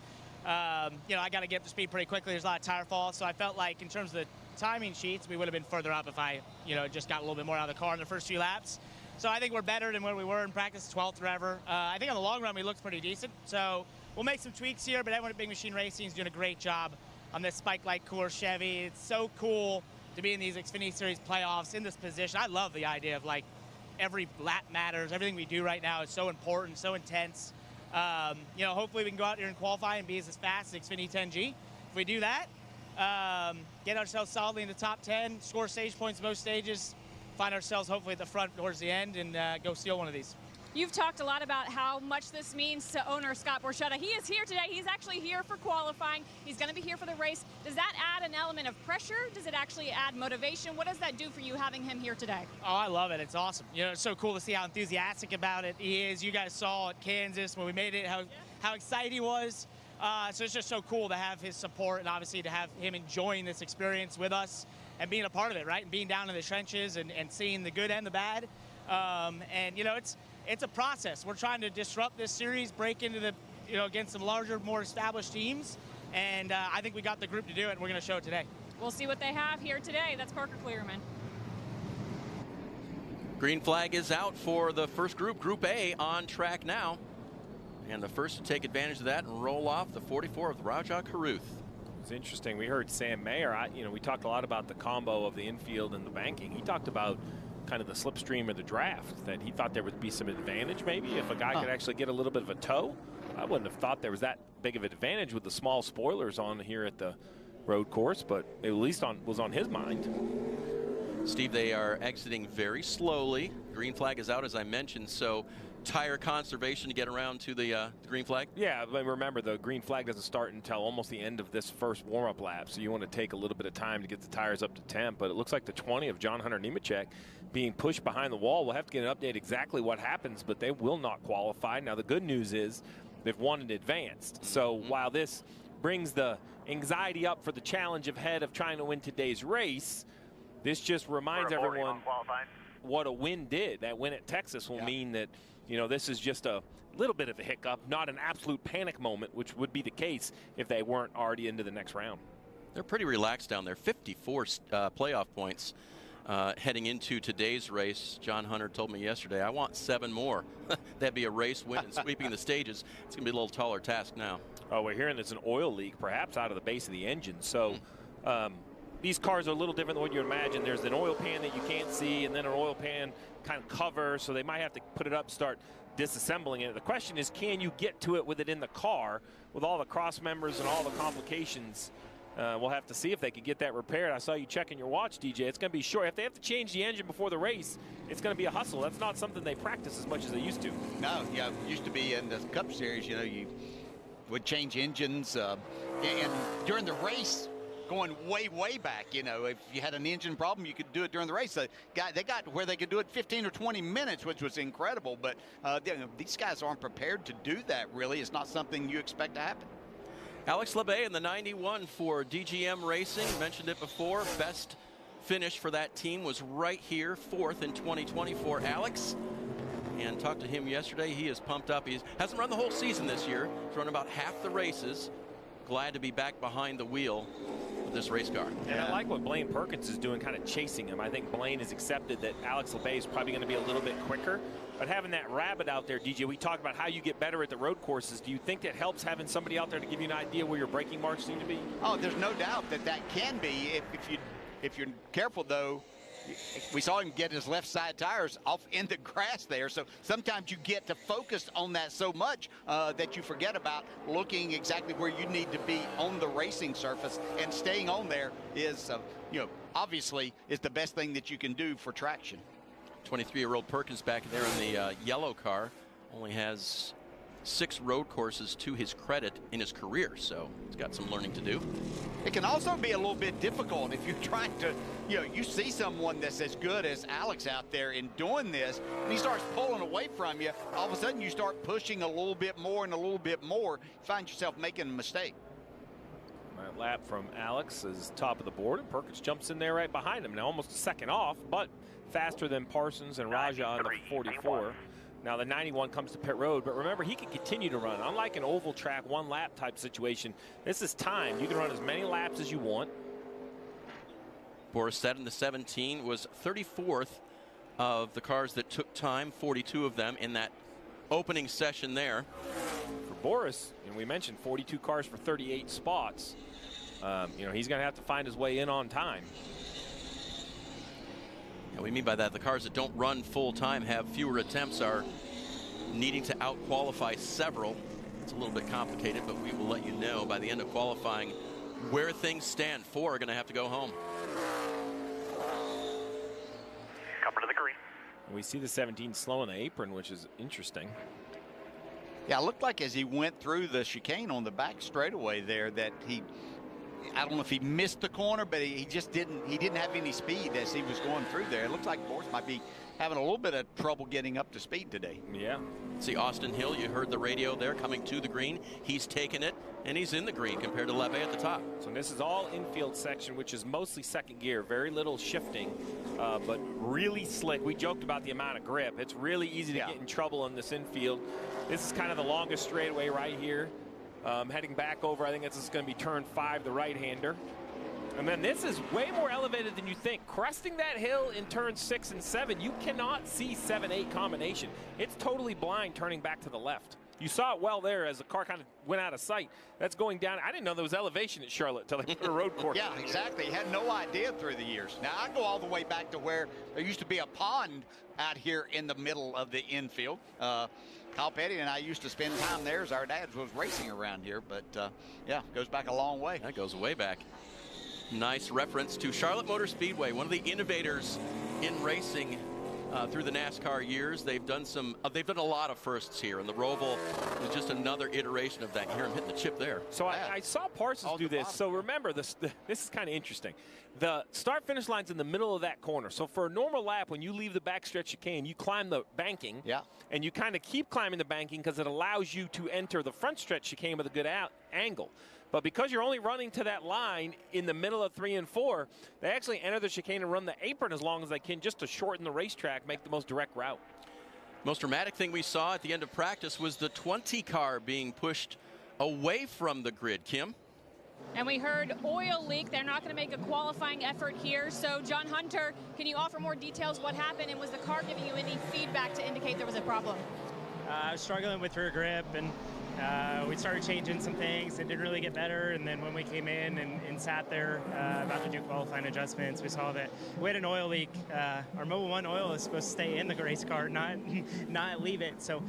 you know, I got to get up to speed pretty quickly. There's a lot of tire falls, so I felt like in terms of the timing sheets, we would have been further up if I, you know, just got a little bit more out of the car in the first few laps. So I think we're better than where we were in practice, 12th forever. I think on the long run, we looked pretty decent. So we'll make some tweaks here, but everyone at Big Machine Racing is doing a great job on this Spike Light Course Chevy. It's so cool to be in these Xfinity Series playoffs in this position. I love the idea of, like, every lap matters. Everything we do right now is so important, so intense. You know, hopefully we can go out here and qualify and be as fast as Xfinity 10G. If we do that, get ourselves solidly in the top 10, score stage points most stages, find ourselves hopefully at the front towards the end, and go steal one of these. You've talked a lot about how much this means to owner Scott Borchetta. He is here today. He's actually here for qualifying. He's going to be here for the race. Does that add an element of pressure? Does it actually add motivation? What does that do for you having him here today? Oh, I love it. It's awesome. You know, it's so cool to see how enthusiastic about it he is. You guys saw at Kansas when we made it, how excited he was. So it's just so cool to have his support and obviously to have him enjoying this experience with us and being a part of it, right? And being down in the trenches and seeing the good and the bad. And, you know, it's a process. We're trying to disrupt this series, break into the, you know, against some larger, more established teams. And I think we got the group to do it, and we're going to show it today. We'll see what they have here today. That's Parker Kligerman. Green flag is out for the first group, Group A, on track now. And the first to take advantage of that and roll off the 44 of Rajah Caruth. It's interesting. We heard Sam Mayer. You know, we talked a lot about the combo of the infield and the banking. He talked about kind of the slipstream of the draft, that he thought there would be some advantage maybe if a guy could actually get a little bit of a tow. I wouldn't have thought there was that big of an advantage with the small spoilers on here at the road course, but at least was on his mind. Steve, they are exiting very slowly. Green flag is out, as I mentioned, so tire conservation to get around to the green flag? Yeah, but remember, the green flag doesn't start until almost the end of this first warm-up lap, so you want to take a little bit of time to get the tires up to temp. But it looks like the 20 of John Hunter Nemechek being pushed behind the wall. We'll have to get an update exactly what happens, but they will not qualify. Now, the good news is they've won and advanced. So while this brings the anxiety up for the challenge ahead of trying to win today's race, this just reminds everyone what a win did. That win at Texas will mean that you know, this is just a little bit of a hiccup, not an absolute panic moment, which would be the case if they weren't already into the next round. They're pretty relaxed down there. 54 playoff points heading into today's race. John Hunter told me yesterday, I want 7 more. That'd be a race win and sweeping the stages. It's going to be a little taller task now. Oh, we're hearing there's an oil leak, perhaps out of the base of the engine. So these cars are a little different than what you imagine. There's an oil pan that you can't see, and then an oil pan kind of cover, so they might have to put it up, start disassembling it. The question is, can you get to it with it in the car with all the cross members and all the complications? We'll have to see if they could get that repaired. I saw you checking your watch, DJ. It's going to be short. If they have to change the engine before the race, it's going to be a hustle. That's not something they practice as much as they used to. No, yeah, used to be in the Cup Series, you know, you would change engines. And during the race, going way back, you know, if you had an engine problem, you could do it during the race. They got where they could do it 15 or 20 minutes, which was incredible. But you know, these guys aren't prepared to do that, really. It's not something you expect to happen. Alex Labbe in the 91 for DGM Racing. Mentioned it before. Best finish for that team was right here, 4th in 2020 for Alex. And talked to him yesterday. He is pumped up. He hasn't run the whole season this year. He's run about half the races. Glad to be back behind the wheel with this race car. And I like what Blaine Perkins is doing, kind of chasing him. I think Blaine has accepted that Alex Labbe is probably going to be a little bit quicker. But having that rabbit out there, DJ, we talked about how you get better at the road courses. Do you think that helps having somebody out there to give you an idea where your braking marks need to be? Oh, there's no doubt that can be. If you're careful, though. We saw him get his left side tires off in the grass there. So sometimes you get to focus on that so much that you forget about looking exactly where you need to be on the racing surface. And staying on there is, you know, obviously is the best thing that you can do for traction. 23-year-old Perkins back there in the yellow car only has 6 road courses to his credit in his career, so he's got some learning to do. It can also be a little bit difficult if you're trying to, you know, you see someone that's as good as Alex out there in doing this, and he starts pulling away from you. All of a sudden, you start pushing a little bit more and a little bit more. You find yourself making a mistake. That lap from Alex is top of the board, and Perkins jumps in there right behind him. Now almost a second off, but faster than Parsons and Raja on the 44. Now the 91 comes to pit road, but remember, he can continue to run. Unlike an oval track, one lap type situation, this is time. You can run as many laps as you want. Boris said in the 17 was 34th of the cars that took time, 42 of them in that opening session there. For Boris, and we mentioned 42 cars for 38 spots. You know, he's going to have to find his way in on time. And we mean by that the cars that don't run full time, have fewer attempts, are needing to out-qualify several. It's a little bit complicated, but we will let you know by the end of qualifying where things stand. 4 are going to have to go home. Coming to the green. We see the 17 slow on the apron, which is interesting. Yeah, it looked like as he went through the chicane on the back straightaway there that I don't know if he missed the corner, but he just didn't have any speed as he was going through there. It looks like Boris might be having a little bit of trouble getting up to speed today. Yeah. See Austin Hill, you heard the radio there coming to the green. He's taken it, and he's in the green compared to Labbe at the top. So this is all infield section, which is mostly second gear. Very little shifting, but really slick. We joked about the amount of grip. It's really easy to get in trouble in this infield. This is kind of the longest straightaway right here. Heading back over, I think this is going to be turn 5, the right-hander. And then this is way more elevated than you think. Cresting that hill in turns 6 and 7, you cannot see 7-8 combination. It's totally blind turning back to the left. You saw it well there as the car kind of went out of sight. That's going down. I didn't know there was elevation at Charlotte until they put a road course. Yeah, exactly. Had no idea through the years. Now, I go all the way back to where there used to be a pond out here in the middle of the infield. Kyle Petty and I used to spend time there as our dads was racing around here. But, yeah, goes back a long way. That goes way back. Nice reference to Charlotte Motor Speedway, one of the innovators in racing through the NASCAR years. They've done a lot of firsts here, and the Roval was just another iteration of that. You hear him hitting the chip there. So I saw Parsons do this. So remember, this is kind of interesting. The start-finish line's in the middle of that corner. So for a normal lap, when you leave the backstretch chicane, you climb the banking, and you kind of keep climbing the banking because it allows you to enter the front stretch chicane with a good angle. But because you're only running to that line in the middle of 3 and 4, they actually enter the chicane and run the apron as long as they can just to shorten the racetrack, make the most direct route. Most dramatic thing we saw at the end of practice was the 20 car being pushed away from the grid. Kim? And we heard oil leak. They're not going to make a qualifying effort here. So, John Hunter, can you offer more details what happened? And was the car giving you any feedback to indicate there was a problem? I was struggling with rear grip, and we started changing some things. It didn't really get better, and then when we came in and sat there about to do qualifying adjustments, we saw that we had an oil leak. Our Mobil 1 oil is supposed to stay in the race car, not leave it. So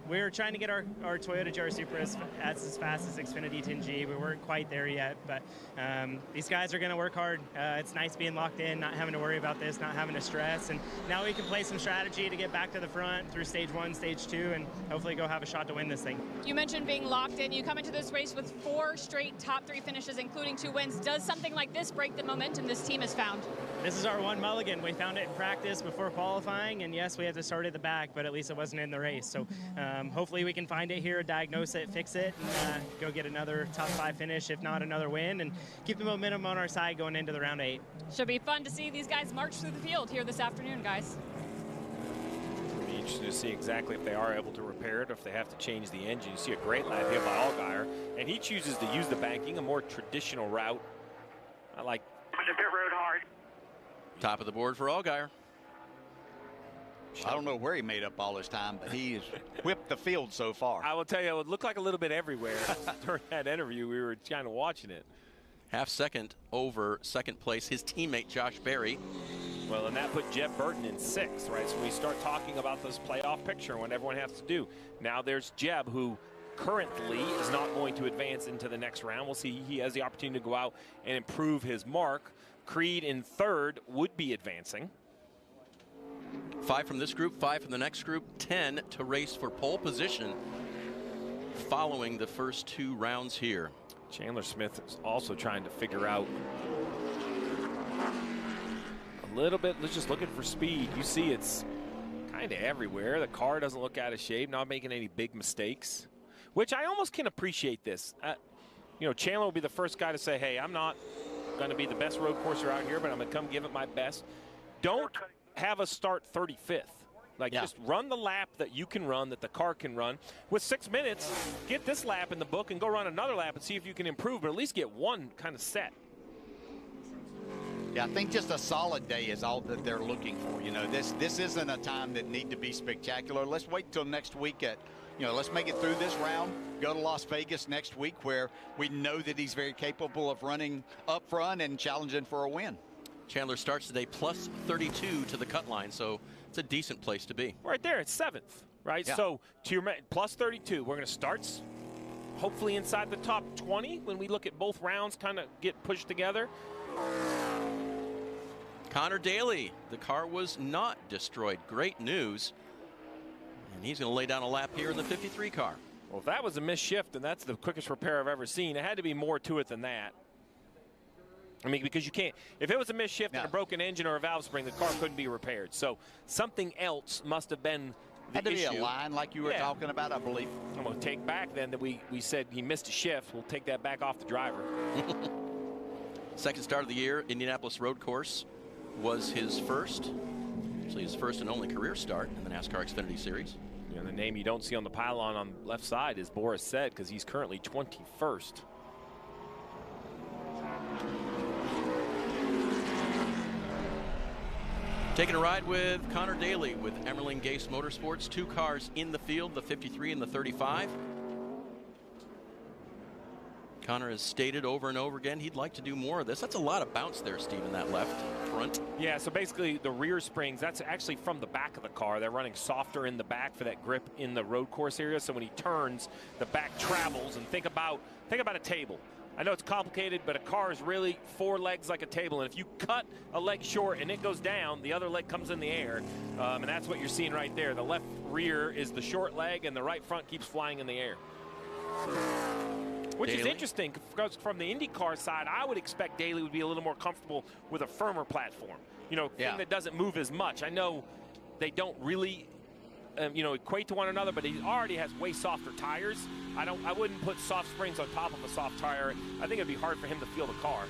we were trying to get our Toyota GR Supra as fast as Xfinity 10G. We weren't quite there yet, but these guys are going to work hard. It's nice being locked in, not having to worry about this, not having to stress, and now we can play some strategy to get back to the front through stage 1, stage 2, and hopefully go have a shot to win this thing. You mentioned being locked in. You come into this race with 4 straight top 3 finishes, including 2 wins. Does something like this break the momentum this team has found? This is our one mulligan. We found it in practice before qualifying, and yes, we had to start at the back, but at least it wasn't in the race. So hopefully we can find it here, diagnose it, fix it, and go get another top 5 finish, if not another win, and keep the momentum on our side going into the round 8. Should be fun to see these guys march through the field here this afternoon, guys. To see exactly if they are able to repair it, or if they have to change the engine. You see a great lap here by Allgaier, and he chooses to use the banking, a more traditional route. I like. The pit road hard. Top of the board for Allgaier. I don't know where he made up all his time, but he has whipped the field so far. I will tell you, it would look like a little bit everywhere during that interview. We were kind of watching it. Half second over second place, his teammate Josh Berry. Well, and that put Jeb Burton in 6th, right? So we start talking about this playoff picture and what everyone has to do. Now there's Jeb, who currently is not going to advance into the next round. We'll see. He has the opportunity to go out and improve his mark. Creed in 3rd would be advancing. 5 from this group, 5 from the next group, 10 to race for pole position following the first 2 rounds here. Chandler Smith is also trying to figure out a little bit, just looking for speed. You see it's kind of everywhere. The car doesn't look out of shape, not making any big mistakes, which I almost can appreciate this. You know, Chandler will be the first guy to say, hey, I'm not going to be the best road courser out here, but I'm going to come give it my best. Don't have us start 35th. Like, just run the lap that you can run, that the car can run. With 6 minutes, get this lap in the book and go run another lap and see if you can improve, but at least get one kind of set. Yeah, I think just a solid day is all that they're looking for. You know, this isn't a time that need to be spectacular. Let's wait till next week let's make it through this round, go to Las Vegas next week where we know that he's very capable of running up front and challenging for a win. Chandler starts today plus 32 to the cut line, so it's a decent place to be. Right there, it's 7th, right? Yeah. So to your plus 32, we're going to start hopefully inside the top 20 when we look at both rounds kind of get pushed together. Connor Daly, the car was not destroyed. Great news. And he's going to lay down a lap here in the 53 car. Well, if that was a missed shift, then that's the quickest repair I've ever seen. It had to be more to it than that. I mean, because you can't, if it was a missed shift and a broken engine or a valve spring, the car couldn't be repaired. So something else must have been the issue. Had to be a line like you were talking about, I believe. I'm going to take back then that we said he missed a shift. We'll take that back off the driver. Second start of the year, Indianapolis Road Course was his first. Actually, his first and only career start in the NASCAR Xfinity Series. And the name you don't see on the pylon on the left side is Boris Said, because he's currently 21st. Taking a ride with Connor Daly with Emerling Gase Motorsports. 2 cars in the field, the 53 and the 35. Connor has stated over and over again he'd like to do more of this. That's a lot of bounce there, Steve, in that left front. Yeah, so basically the rear springs, that's actually from the back of the car. They're running softer in the back for that grip in the road course area. So when he turns, the back travels. And think about a table. I know it's complicated, but a car is really 4 legs like a table. And if you cut a leg short and it goes down, the other leg comes in the air. And that's what you're seeing right there. The left rear is the short leg, and the right front keeps flying in the air. Which is interesting, because from the IndyCar side, I would expect Daly would be a little more comfortable with a firmer platform. You know, thing that doesn't move as much. I know they don't really, equate to one another, but he already has way softer tires. I wouldn't put soft springs on top of a soft tire. I think it'd be hard for him to feel the car.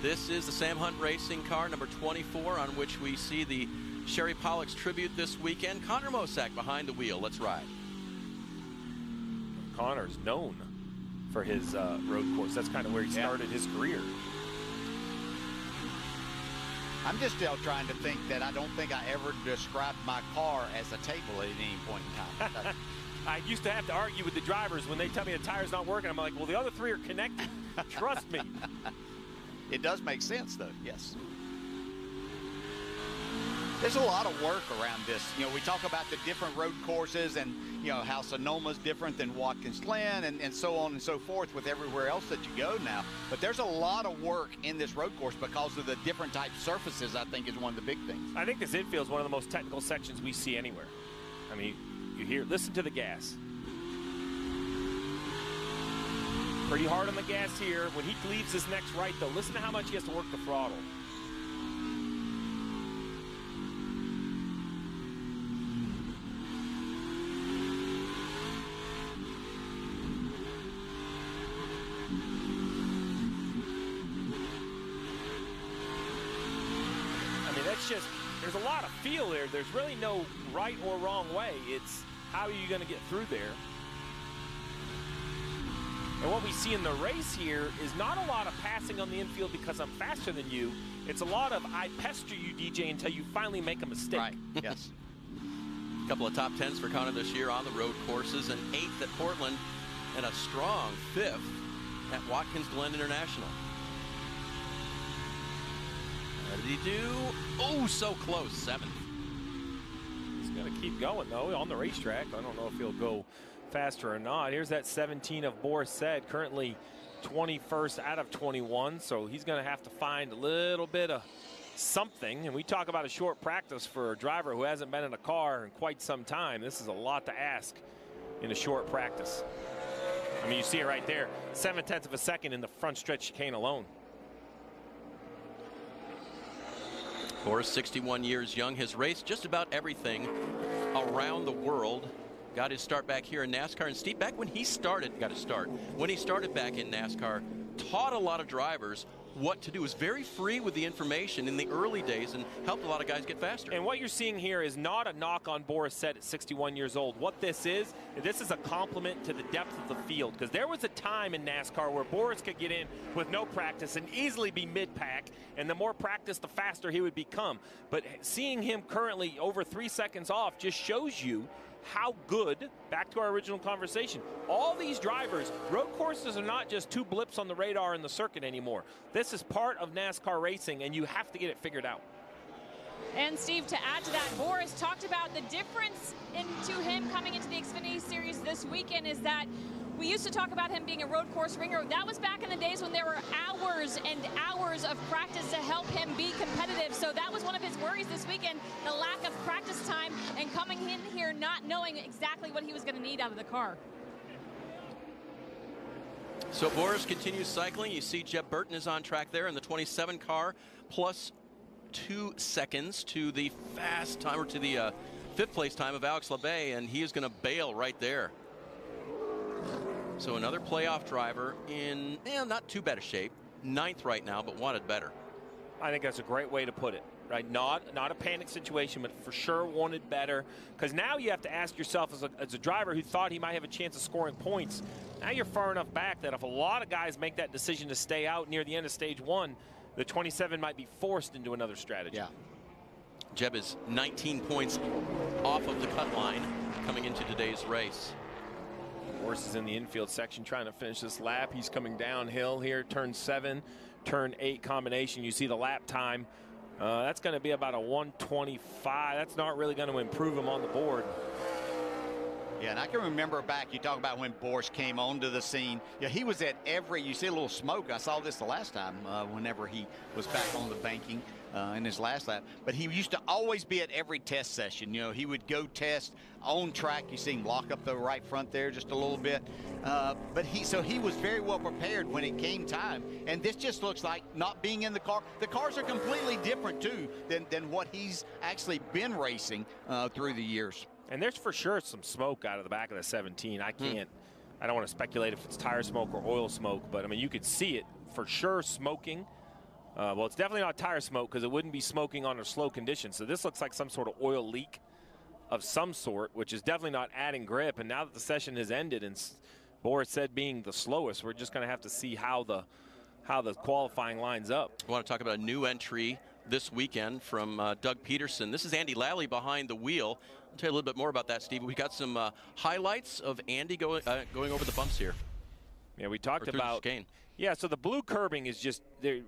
This is the Sam Hunt Racing car, number 24, on which we see the Sherry Pollock's tribute this weekend. Connor Mosack behind the wheel. Let's ride. Connor's known for his road course. That's kind of where he started his career. I'm just still trying to think that I don't think I ever described my car as a table at any point in time. I used to have to argue with the drivers when they tell me the tire's not working. I'm like, well, the other three are connected. Trust me. It does make sense, though, yes. There's a lot of work around this. You know, we talk about the different road courses and, you know, how Sonoma's different than Watkins Glen and so on and so forth with everywhere else that you go now. But there's a lot of work in this road course because of the different type surfaces, I think, is one of the big things. I think this infield is one of the most technical sections we see anywhere. I mean, you hear, listen to the gas. Pretty hard on the gas here. When he leaves his next right, though, listen to how much he has to work the throttle. Just, there's a lot of feel there. There's really no right or wrong way. It's how are you going to get through there? And what we see in the race here is not a lot of passing on the infield because I'm faster than you. It's a lot of I pester you, DJ, until you finally make a mistake. Right, yes. A couple of top 10s for Connor this year on the road courses, an 8th at Portland, and a strong 5th at Watkins Glen International. What did he do? Oh, so close, 7th. He's going to keep going, though, on the racetrack. I don't know if he'll go faster or not. Here's that 17 of Boris Said, currently 21st out of 21, so he's going to have to find a little bit of something. And we talk about a short practice for a driver who hasn't been in a car in quite some time. This is a lot to ask in a short practice. I mean, you see it right there, 7/10 of a second in the front stretch chicane alone. Boris, 61 years young, has raced just about everything around the world. Got his start back here in NASCAR. And Steve, back when he started, when he started back in NASCAR, taught a lot of drivers what to do. Was very free with the information in the early days and helped a lot of guys get faster. And what you're seeing here is not a knock on Boris Said at 61 years old. What this is a compliment to the depth of the field, because there was a time in NASCAR where Boris could get in with no practice and easily be mid-pack, and the more practice, the faster he would become. But seeing him currently over 3 seconds off just shows you how good, back to our original conversation, all these drivers, road courses are not just two blips on the radar in the circuit anymore. This is part of NASCAR racing, and you have to get it figured out. And Steve, to add to that, Boris talked about the difference into him coming into the Xfinity Series this weekend is that we used to talk about him being a road course ringer. That was back in the days when there were hours and hours of practice to help him be competitive. So that was one of his worries this weekend, the lack of practice time and coming in here not knowing exactly what he was going to need out of the car. So Boris continues cycling. You see Jeb Burton is on track there in the 27 car, plus 2 seconds to the fast time, or to the 5th place time of Alex LeBay, and he is going to bail right there. So another playoff driver in not too bad a shape. 9th right now, but wanted better. I think that's a great way to put it, right? Not a panic situation, but for sure wanted better. Because now you have to ask yourself, as a driver who thought he might have a chance of scoring points, now you're far enough back that if a lot of guys make that decision to stay out near the end of stage 1, the 27 might be forced into another strategy. Yeah. Jeb is 19 points off of the cut line coming into today's race. Boris is in the infield section trying to finish this lap. He's coming downhill here, turn 7, turn 8 combination. You see the lap time. That's going to be about a 125. That's not really going to improve him on the board. Yeah, and I can remember back, you talk about when Boris came onto the scene. Yeah, he was at every, you see a little smoke. I saw this the last time whenever he was back on the banking in his last lap. But he used to always be at every test session. You know, he would go test on track. You see him lock up the right front there just a little bit. But he was very well prepared when it came time. And this just looks like not being in the car. The cars are completely different, too, than what he's actually been racing through the years. And there's for sure some smoke out of the back of the 17. I don't want to speculate if it's tire smoke or oil smoke, but I mean, you could see it for sure smoking Well, it's definitely not tire smoke because it wouldn't be smoking under slow conditions. So this looks like some sort of oil leak of some sort, which is definitely not adding grip. And now that the session has ended and Boris said being the slowest, we're just going to have to see how the qualifying lines up. I want to talk about a new entry this weekend from Doug Peterson. This is Andy Lally behind the wheel. I'll tell you a little bit more about that, Steve. We got some highlights of Andy going over the bumps here. Yeah, we talked about. Yeah, so the blue curbing is just,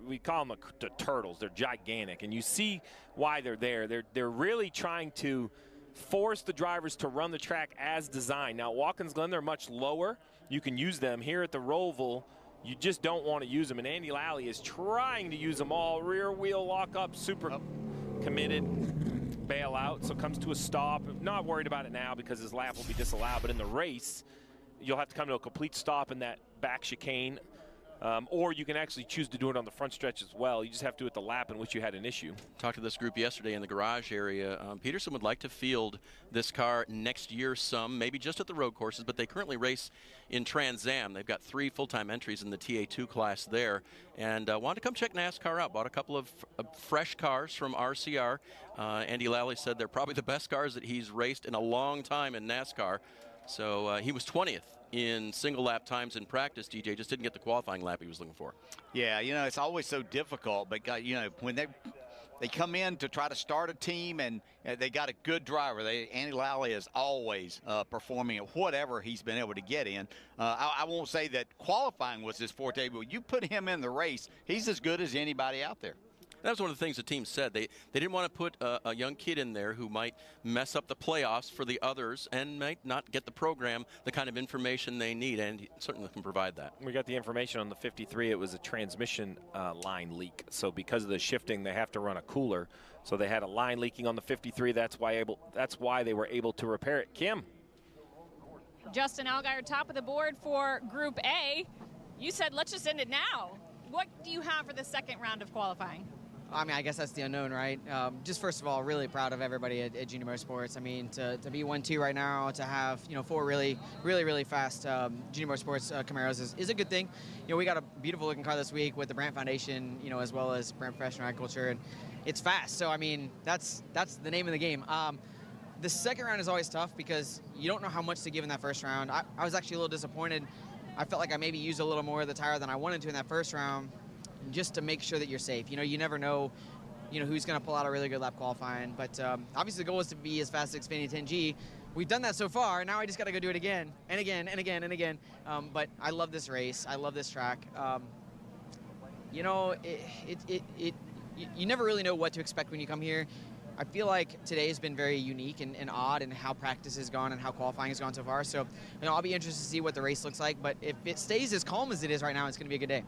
we call them the turtles. They're gigantic, and you see why they're there. They're really trying to force the drivers to run the track as designed. Now, Watkins Glen, they're much lower. You can use them. Here at the Roval, you just don't want to use them, and Andy Lally is trying to use them all. Rear wheel lock up, super committed, bail out, so comes to a stop. Not worried about it now because his lap will be disallowed, but in the race, you'll have to come to a complete stop in that back chicane. Or you can actually choose to do it on the front stretch as well. You just have to do it the lap in which you had an issue. Talked to this group yesterday in the garage area. Peterson would like to field this car next year some, maybe just at the road courses, but they currently race in Trans Am. They've got 3 full-time entries in the TA2 class there, and wanted to come check NASCAR out. Bought a couple of fresh cars from RCR. Andy Lally said they're probably the best cars that he's raced in a long time in NASCAR. So he was 20th in single lap times in practice. DJ just didn't get the qualifying lap he was looking for. Yeah, you know, it's always so difficult, but you know, when they come in to try to start a team and they got a good driver, Andy Lally is always performing at whatever he's been able to get in. I won't say that qualifying was his forte, but you put him in the race, he's as good as anybody out there. That was one of the things the team said. They didn't want to put a young kid in there who might mess up the playoffs for the others and might not get the program the kind of information they need, and he certainly can provide that. We got the information on the 53. It was a transmission line leak. So because of the shifting, they have to run a cooler. So they had a line leaking on the 53. That's why they were able to repair it. Kim. Justin Allgaier, top of the board for Group A. You said let's just end it now. What do you have for the second round of qualifying? I mean, I guess that's the unknown, right? Just first of all, really proud of everybody at Junior Motorsports. I mean, to be 1-2 right now, to have 4 really fast Junior Motorsports Camaros is a good thing. You know, we got a beautiful looking car this week with the Brandt Foundation, as well as Brandt Professional Agriculture, and it's fast. So I mean, that's the name of the game. The second round is always tough because you don't know how much to give in that first round. I was actually a little disappointed. I felt like I maybe used a little more of the tire than I wanted to in that first round, just to make sure that you're safe. You never know, who's going to pull out a really good lap qualifying. But obviously the goal is to be as fast as Xfinity 10G. We've done that so far. Now I just got to go do it again and again and again and again. But I love this race. I love this track. You never really know what to expect when you come here. I feel like today has been very unique and odd in how practice has gone and how qualifying has gone so far. So, I'll be interested to see what the race looks like. But if it stays as calm as it is right now, it's going to be a good day.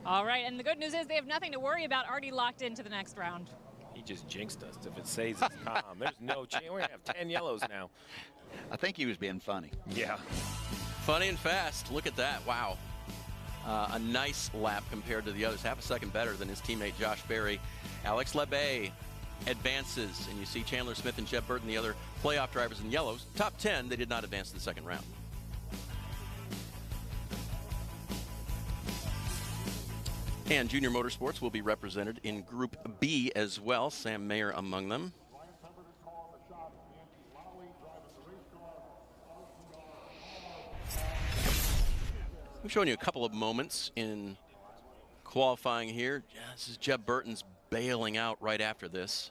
All right, and the good news is they have nothing to worry about. Already locked into the next round. He just jinxed us. If it stays it's calm, there's no chance. We're going to have 10 yellows now. I think he was being funny. Yeah. Funny and fast. Look at that. Wow. A nice lap compared to the others. Half a second better than his teammate Josh Berry. Alex Lebay advances, and you see Chandler Smith and Jeb Burton, the other playoff drivers in yellows. Top 10, they did not advance to the second round. And Junior Motorsports will be represented in Group B as well. Sam Mayer among them. I'm showing you a couple of moments in qualifying here. This is Jeb Burton's bailing out right after this.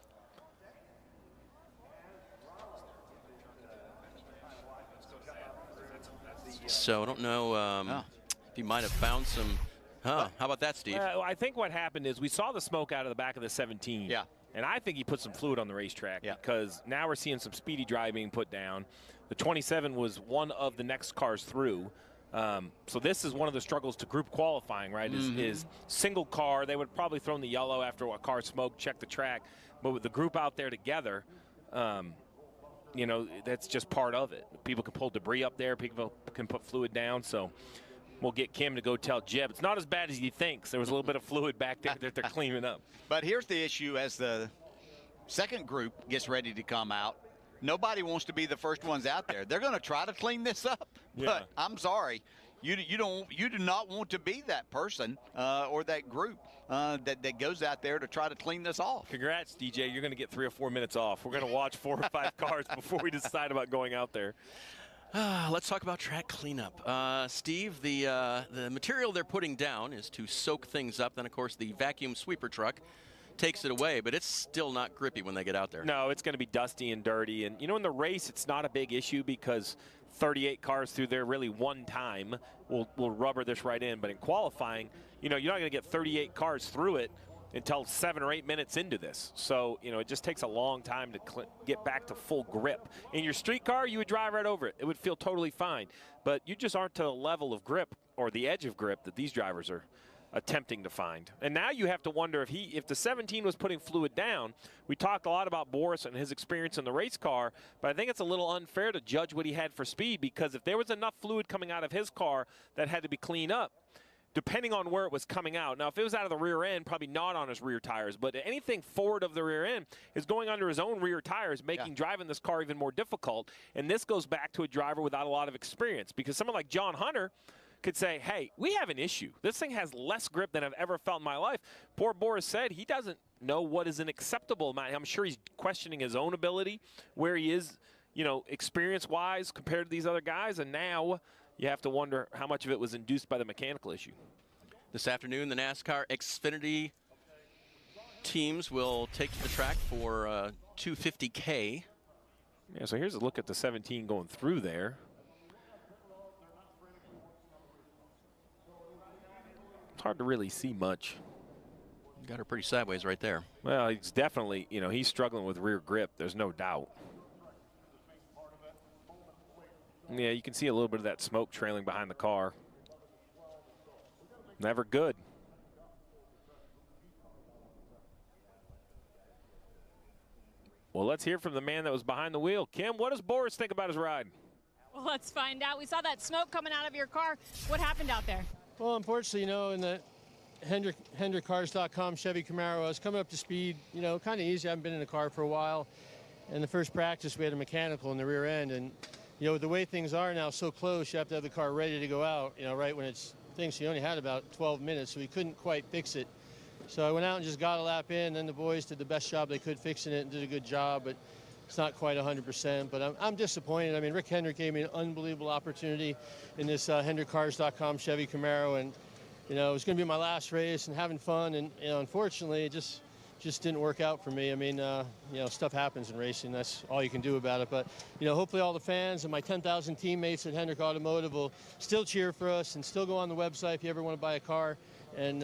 So I don't know if he might have found some. How about that, Steve? I think what happened is we saw the smoke out of the back of the 17. Yeah. And I think he put some fluid on the racetrack because now we're seeing some speedy drive being put down. The 27 was one of the next cars through. So this is one of the struggles to group qualifying, right, is single car. They would probably throw in the yellow after a car smoked, check the track. But with the group out there together, that's just part of it. People can pull debris up there. People can put fluid down. So we'll get Kim to go tell Jeb. It's not as bad as he thinks. There was a little bit of fluid back there that they're cleaning up. But here's the issue as the second group gets ready to come out. Nobody wants to be the first ones out there. They're going to try to clean this up. But I'm sorry. You do not want to be that person or that group that goes out there to try to clean this off. Congrats, DJ. You're going to get 3 or 4 minutes off. We're going to watch 4 or 5 cars before we decide about going out there. Let's talk about track cleanup. Steve, the material they're putting down is to soak things up. Then, of course, the vacuum sweeper truck takes it away, but it's still not grippy when they get out there. No, it's going to be dusty and dirty. And, you know, in the race, it's not a big issue because 38 cars through there really one time will rubber this right in. But in qualifying, you know, you're not going to get 38 cars through it until 7 or 8 minutes into this. So, you know, it just takes a long time to get back to full grip. In your street car, you would drive right over it. It would feel totally fine. But you just aren't to the level of grip or the edge of grip that these drivers are attempting to find. And now you have to wonder if the 17 was putting fluid down. We talked a lot about Boris and his experience in the race car, but I think it's a little unfair to judge what he had for speed, because if there was enough fluid coming out of his car that had to be cleaned up, depending on where it was coming out. Now, if it was out of the rear end, probably not on his rear tires, but anything forward of the rear end is going under his own rear tires, making driving this car even more difficult. And this goes back to a driver without a lot of experience, because someone like John Hunter could say, hey, we have an issue. This thing has less grip than I've ever felt in my life. Poor Boris said he doesn't know what is an acceptable amount. I'm sure he's questioning his own ability, where he is, you know, experience-wise compared to these other guys, and now you have to wonder how much of it was induced by the mechanical issue. This afternoon, the NASCAR Xfinity teams will take to the track for 250K. Yeah, so here's a look at the 17 going through there. It's hard to really see much. Got her pretty sideways right there. Well, he's definitely, you know, he's struggling with rear grip. There's no doubt. Yeah, you can see a little bit of that smoke trailing behind the car. Never good. Well, let's hear from the man that was behind the wheel. Kim, what does Boris think about his ride? Well, let's find out. We saw that smoke coming out of your car. What happened out there? Well, unfortunately, you know, in the HendrickCars.com Chevy Camaro, I was coming up to speed, you know, kind of easy. I haven't been in a car for a while. And the first practice, we had a mechanical in the rear end. And, you know, the way things are now, so close, you have to have the car ready to go out, you know, right when it's things. So you only had about 12 minutes, so we couldn't quite fix it. So I went out and just got a lap in. Then the boys did the best job they could fixing it and did a good job. But it's not quite 100%, but I'm disappointed. I mean, Rick Hendrick gave me an unbelievable opportunity in this HendrickCars.com Chevy Camaro, and, you know, it was going to be my last race and having fun, and, you know, unfortunately, it just didn't work out for me. I mean, you know, stuff happens in racing. That's all you can do about it. But, you know, hopefully all the fans and my 10,000 teammates at Hendrick Automotive will still cheer for us and still go on the website if you ever want to buy a car, and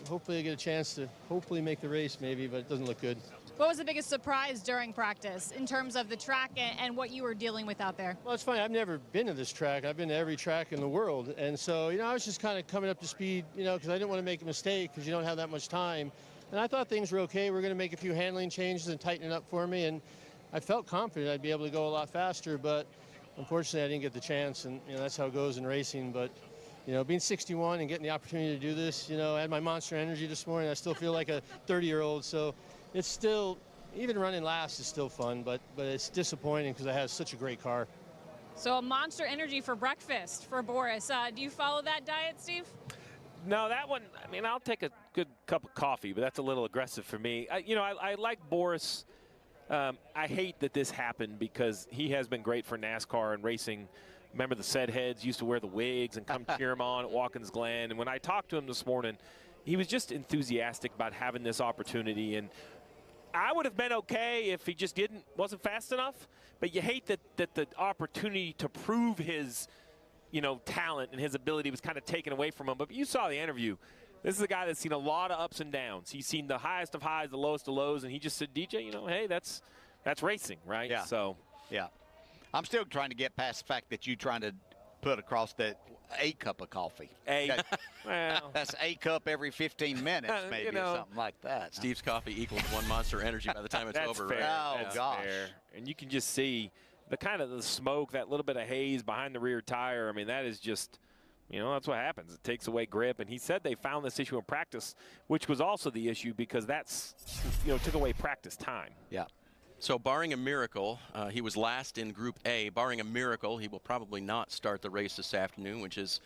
hopefully I get a chance to hopefully make the race maybe, but it doesn't look good. What was the biggest surprise during practice in terms of the track and what you were dealing with out there? Well, it's funny. I've never been to this track. I've been to every track in the world. And so, you know, I was just kind of coming up to speed, you know, because I didn't want to make a mistake because you don't have that much time. And I thought things were okay. We're going to make a few handling changes and tighten it up for me. And I felt confident I'd be able to go a lot faster. But unfortunately, I didn't get the chance. And, you know, that's how it goes in racing. But, you know, being 61 and getting the opportunity to do this, you know, I had my Monster Energy this morning. I still feel like a 30-year-old. So it's still, even running last is still fun, but it's disappointing because I have such a great car. So a Monster Energy for breakfast for Boris. Do you follow that diet, Steve? No, that one, I mean, I'll take a good cup of coffee, but that's a little aggressive for me. You know, I like Boris. I hate that this happened because he has been great for NASCAR and racing. Remember the Said Heads used to wear the wigs and come cheer him on at Watkins Glen. And when I talked to him this morning, he was just enthusiastic about having this opportunity. And I would have been okay if he just wasn't fast enough. But you hate that the opportunity to prove his, you know, talent and his ability was kind of taken away from him. But you saw the interview. This is a guy that's seen a lot of ups and downs. He's seen the highest of highs, the lowest of lows, and he just said, DJ, you know, hey, that's racing, right? Yeah. So, yeah. I'm still trying to get past the fact that you trying to put across that a cup of coffee. Well, that's a cup every 15 minutes, maybe, you know, or something like that. Steve's coffee equals 1 Monster Energy by the time it's over. Fair. Right? Oh, That's gosh. fair. And you can just see the kind of the smoke, that little bit of haze behind the rear tire. I mean, that is just, you know, that's what happens. It takes away grip. And he said they found this issue in practice, which was also the issue because that's, you know, took away practice time. Yeah. So barring a miracle, he was last in Group A. Barring a miracle, he will probably not start the race this afternoon, which is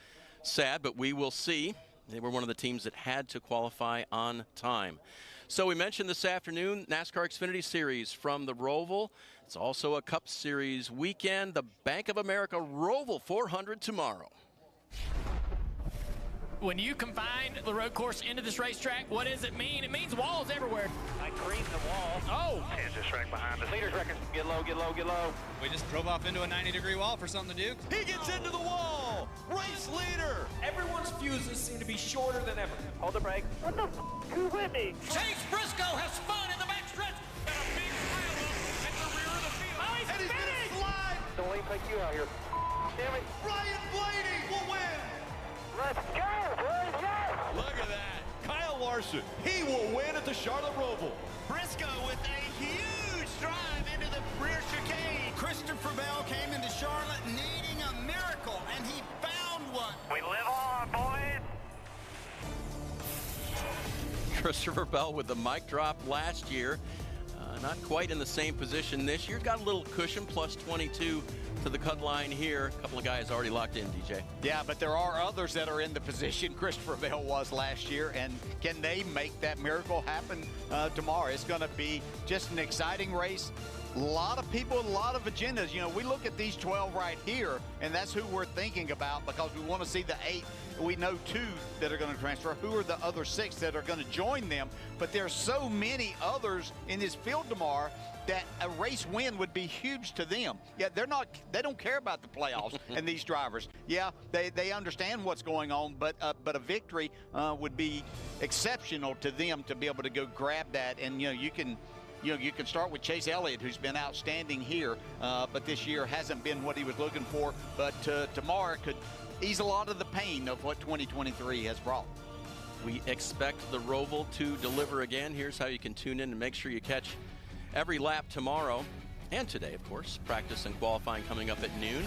Sad, but we will see. They were one of the teams that had to qualify on time. So we mentioned this afternoon, NASCAR Xfinity Series from the Roval. It's also a Cup Series weekend. The Bank of America Roval 400 tomorrow. When you combine the road course into this racetrack, what does it mean? It means walls everywhere. I creamed the wall. Oh! Is this track behind us? Leaders record. Get low, get low, get low. We just drove off into a 90-degree wall for something to do. He gets into the wall! Race leader! Everyone's fuses seem to be shorter than ever. Hold the brake. What the f*** who with me? Chase Briscoe has spun in the backstretch. And a big pile up at the rear of the field. Oh, he's spinning! Don't let him take you out here. Damn it. Ryan Blaney will win! Let's go, boys, yes! Look at that. Kyle Larson, he will win at the Charlotte Roval. Briscoe with a huge drive into the rear chicane. Christopher Bell came into Charlotte needing a miracle, and he found one. We live on, boys! Christopher Bell with the mic drop last year. Not quite in the same position this year. Got a little cushion, plus 22 to the cut line here. A couple of guys already locked in, DJ. Yeah, but there are others that are in the position Christopher Bell was last year, and can they make that miracle happen tomorrow? It's going to be just an exciting race. A lot of people, a lot of agendas. You know, we look at these 12 right here, and that's who we're thinking about because we want to see the 8. We know 2 that are going to transfer. Who are the other 6 that are going to join them? But there's so many others in this field tomorrow that a race win would be huge to them. Yeah, they don't care about the playoffs and these drivers. Yeah, they understand what's going on, but a victory would be exceptional to them to be able to go grab that. And you can start with Chase Elliott, who's been outstanding here, but this year hasn't been what he was looking for. But tomorrow could ease a lot of the pain of what 2023 has brought. We expect the Roval to deliver again. Here's how you can tune in and make sure you catch every lap tomorrow and today, of course. Practice and qualifying coming up at noon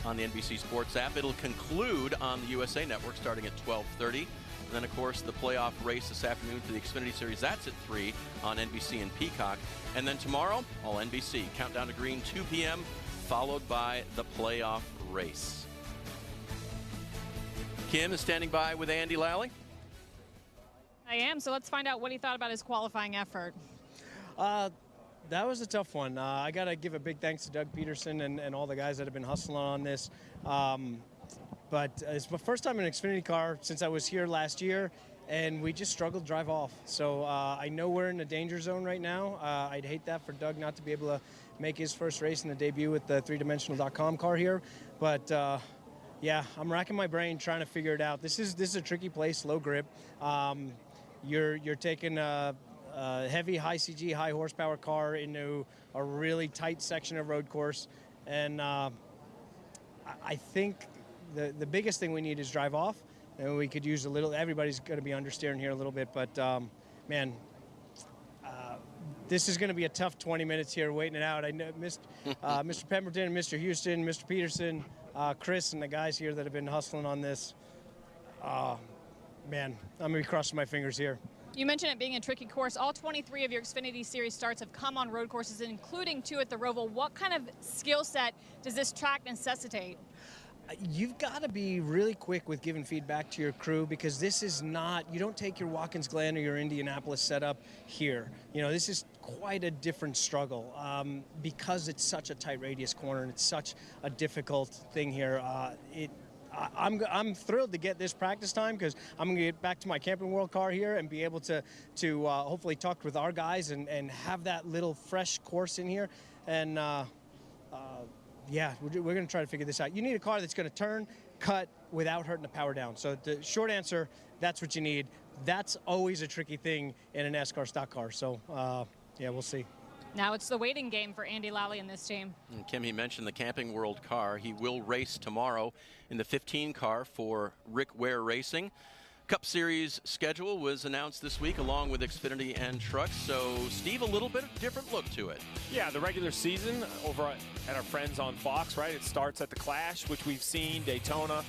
on the NBC Sports app. It'll conclude on the USA Network starting at 12:30. And then, of course, the playoff race this afternoon for the Xfinity Series. That's at 3 on NBC and Peacock. And then tomorrow, all NBC. Countdown to Green, 2 p.m., followed by the playoff race. Kim is standing by with Andy Lally. I am, so let's find out what he thought about his qualifying effort. That was a tough one. I got to give a big thanks to Doug Peterson and all the guys that have been hustling on this. But it's my first time in an Xfinity car since I was here last year, and we just struggled to drive off. So I know we're in a danger zone right now. I'd hate that for Doug not to be able to make his first race in the debut with the 3dimensional.com car here. But yeah, I'm racking my brain trying to figure it out. This is a tricky place, low grip. You're taking a heavy, high CG, high horsepower car into a really tight section of road course. And I think the biggest thing we need is drive off. And we could use a little, everybody's going to be understeering here a little bit. But, man, this is going to be a tough 20 minutes here waiting it out. I know Mr. Pemberton, Mr. Houston, Mr. Peterson, Chris, and the guys here that have been hustling on this. Man, I'm going to be crossing my fingers here. You mentioned it being a tricky course. All 23 of your Xfinity Series starts have come on road courses, including 2 at the Roval. What kind of skill set does this track necessitate? You've got to be really quick with giving feedback to your crew because this is not, you don't take your Watkins Glen or your Indianapolis setup here. You know, this is quite a different struggle because it's such a tight radius corner and it's such a difficult thing here. I'm thrilled to get this practice time because I'm going to get back to my Camping World car here and be able to hopefully talk with our guys and have that little fresh course in here. And yeah, we're going to try to figure this out. You need a car that's going to turn, cut without hurting the power down. So the short answer, that's what you need. That's always a tricky thing in a NASCAR stock car. So yeah, we'll see. Now it's the waiting game for Andy Lally and this team. And Kim, he mentioned the Camping World car. He will race tomorrow in the 15 car for Rick Ware Racing. Cup Series schedule was announced this week along with Xfinity and Trucks. So, Steve, a little bit of different look to it. Yeah, the regular season over at our friends on Fox, right? It starts at the Clash, which we've seen, Daytona.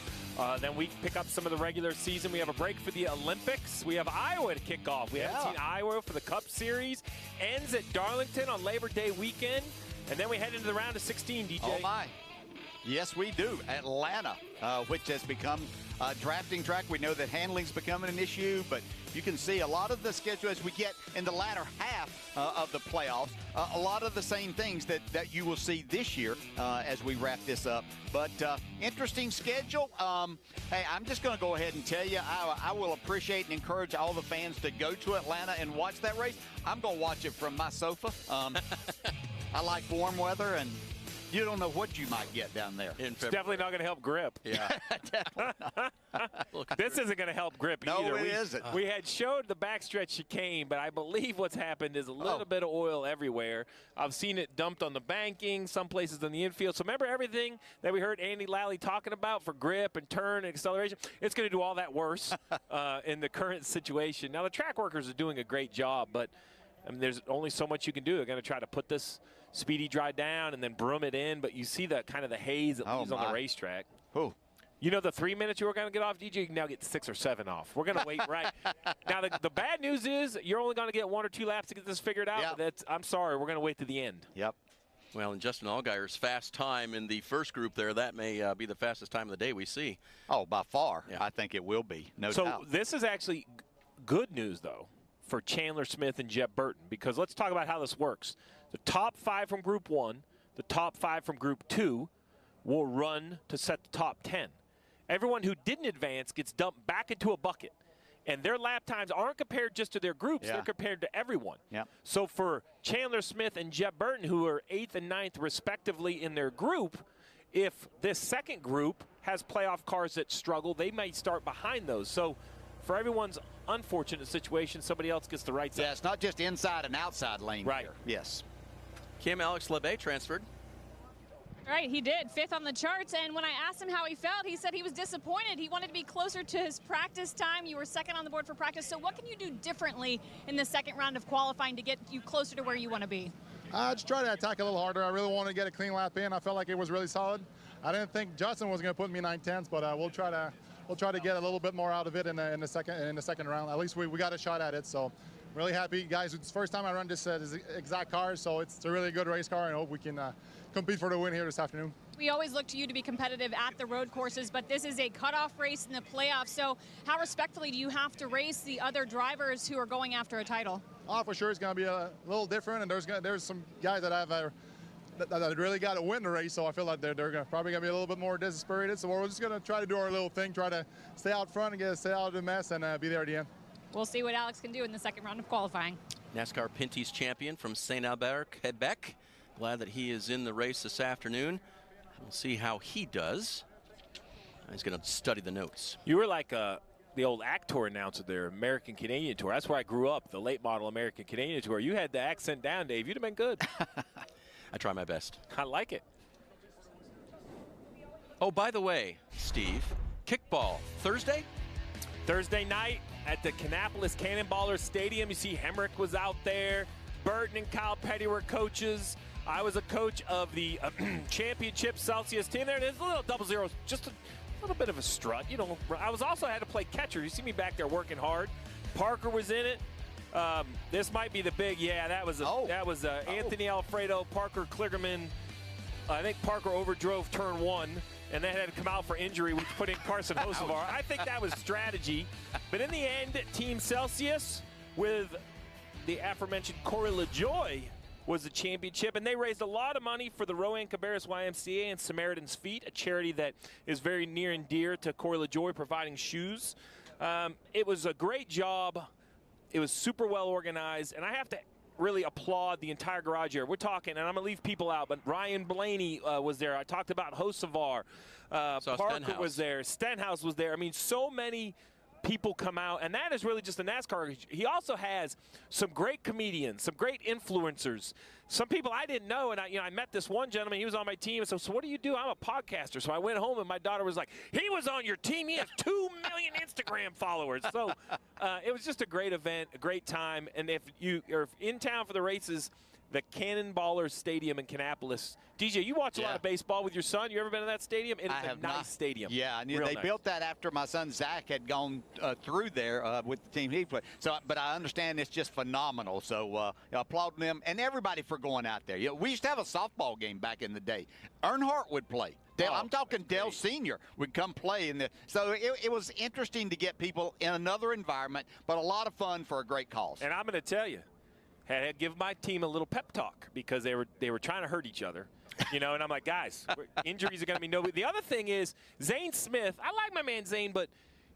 Then we pick up some of the regular season. We have a break for the Olympics. We have Iowa to kick off. We haven't seen Iowa for the Cup Series. Ends at Darlington on Labor Day weekend. And then we head into the round of 16, DJ. Oh, my. Yes, we do. Atlanta, which has become a drafting track. We know that handling's becoming an issue, but you can see a lot of the schedule as we get in the latter half of the playoffs, a lot of the same things that you will see this year as we wrap this up. But interesting schedule. Hey, I'm just going to go ahead and tell you, I will appreciate and encourage all the fans to go to Atlanta and watch that race. I'm going to watch it from my sofa. I like warm weather, and you don't know what you might get down there. It's definitely not going to help grip. Yeah. This isn't going to help grip no, either. It isn't. We had showed the backstretch chicane, but I believe what's happened is a little bit of oil everywhere. I've seen it dumped on the banking, some places in the infield. So remember everything that we heard Andy Lally talking about for grip and turn and acceleration? It's going to do all that worse in the current situation. Now, the track workers are doing a great job, but I mean, there's only so much you can do. They're going to try to put this speedy dry down and then broom it in, but you see the kind of the haze that leaves on the racetrack. Oh. You know the 3 minutes you were going to get off, DJ, you can now get 6 or 7 off. We're going to wait right. Now, the bad news is you're only going to get 1 or 2 laps to get this figured out. Yep. I'm sorry. We're going to wait to the end. Yep. Well, and Justin Allgaier's fast time in the first group there, that may be the fastest time of the day we see. Oh, by far. Yeah. I think it will be, no doubt. So this is actually good news, though, for Chandler Smith and Jeb Burton, because let's talk about how this works. The top 5 from Group 1, the top 5 from Group 2 will run to set the top 10. Everyone who didn't advance gets dumped back into a bucket. And their lap times aren't compared just to their groups. They're compared to everyone. Yep. So for Chandler Smith and Jeb Burton, who are 8th and 9th respectively in their group, if this second group has playoff cars that struggle, they might start behind those. So for everyone's unfortunate situation, somebody else gets the right side. Yeah, it's not just inside and outside lane right here. Yes. Kim, Alex Lebay transferred. Right, he did, 5th on the charts, and when I asked him how he felt, he said he was disappointed. He wanted to be closer to his practice time. You were 2nd on the board for practice, so what can you do differently in the second round of qualifying to get you closer to where you want to be? Just try to attack a little harder. I really wanted to get a clean lap in. I felt like it was really solid. I didn't think Justin was going to put me 9/10, but we'll try to get a little bit more out of it in the second round. At least we got a shot at it, so really happy, guys. It's the first time I run this exact car, so it's a really good race car, and I hope we can compete for the win here this afternoon. We always look to you to be competitive at the road courses, but this is a cutoff race in the playoffs. So how respectfully do you have to race the other drivers who are going after a title? Oh, for sure, it's going to be a little different, and there's some guys that have that really got to win the race, so I feel like they're probably going to be a little bit more desesperated. So we're just going to try to do our little thing, try to stay out front and stay out of the mess, and be there at the end. We'll see what Alex can do in the second round of qualifying. NASCAR Pinty's champion from St. Albert, Quebec. Glad that he is in the race this afternoon. We'll see how he does. He's going to study the notes. You were like the old Actor announcer there, American Canadian Tour. That's where I grew up, the late model American Canadian Tour. You had the accent down, Dave. You'd have been good. I try my best. I like it. Oh, by the way, Steve, kickball Thursday? Thursday night at the Kannapolis Cannonballers Stadium. You see Hemrick was out there. Burton and Kyle Petty were coaches. I was a coach of the championship Celsius team there. There's a little 00, just a little bit of a strut. You know, I was also had to play catcher. You see me back there working hard. Parker was in it. This might be the big, that was Anthony Alfredo, Parker Kligerman. I think Parker overdrove turn 1, and then had to come out for injury, which put in Carson Hocevar. I think that was strategy. But in the end, Team Celsius with the aforementioned Corey LaJoie was the championship, and they raised a lot of money for the Rowan Cabarrus YMCA and Samaritan's Feet, a charity that is very near and dear to Corey LaJoie, providing shoes. It was a great job. It was super well organized, and I have to really applaud the entire garage area. We're talking, and I'm going to leave people out, but Ryan Blaney was there. I talked about Hocevar. Parker was there. Stenhouse was there. I mean, so many people come out, and that is really just a NASCAR. He also has some great comedians, some great influencers, some people I didn't know, and I met this one gentleman. He was on my team, so what do you do? I'm a podcaster. So I went home, and my daughter was like, he was on your team. He has 2 million Instagram followers. So it was just a great event, a great time, and if you are in town for the races, the Cannonballers Stadium in Kannapolis. DJ, you watch a lot of baseball with your son. You ever been to that stadium? It's a nice stadium. Yeah, and they nice. built that after my son Zach had gone through there with the team he played. So, but I understand it's just phenomenal. So applaud them and everybody for going out there. You know, we used to have a softball game back in the day. Earnhardt would play. I'm talking Dale Sr. would come play in the. So it was interesting to get people in another environment, but a lot of fun for a great cause. And I'm going to tell you, had to give my team a little pep talk because they were trying to hurt each other, you know. And I'm like, guys, injuries are going to be no. The other thing is Zane Smith. I like my man Zane, but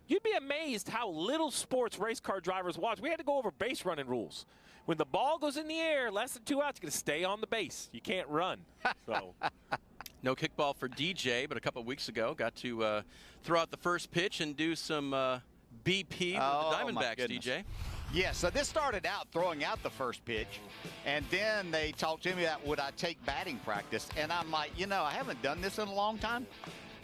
you'd be amazed how little sports race car drivers watch. We had to go over base running rules. When the ball goes in the air, less than 2 outs, you're going to stay on the base. You can't run. So. No kickball for DJ, but a couple of weeks ago got to throw out the first pitch and do some BP with the Diamondbacks, DJ. Yeah, so this started out throwing out the first pitch, and then they talked to me about would I take batting practice, and I'm like, you know, I haven't done this in a long time.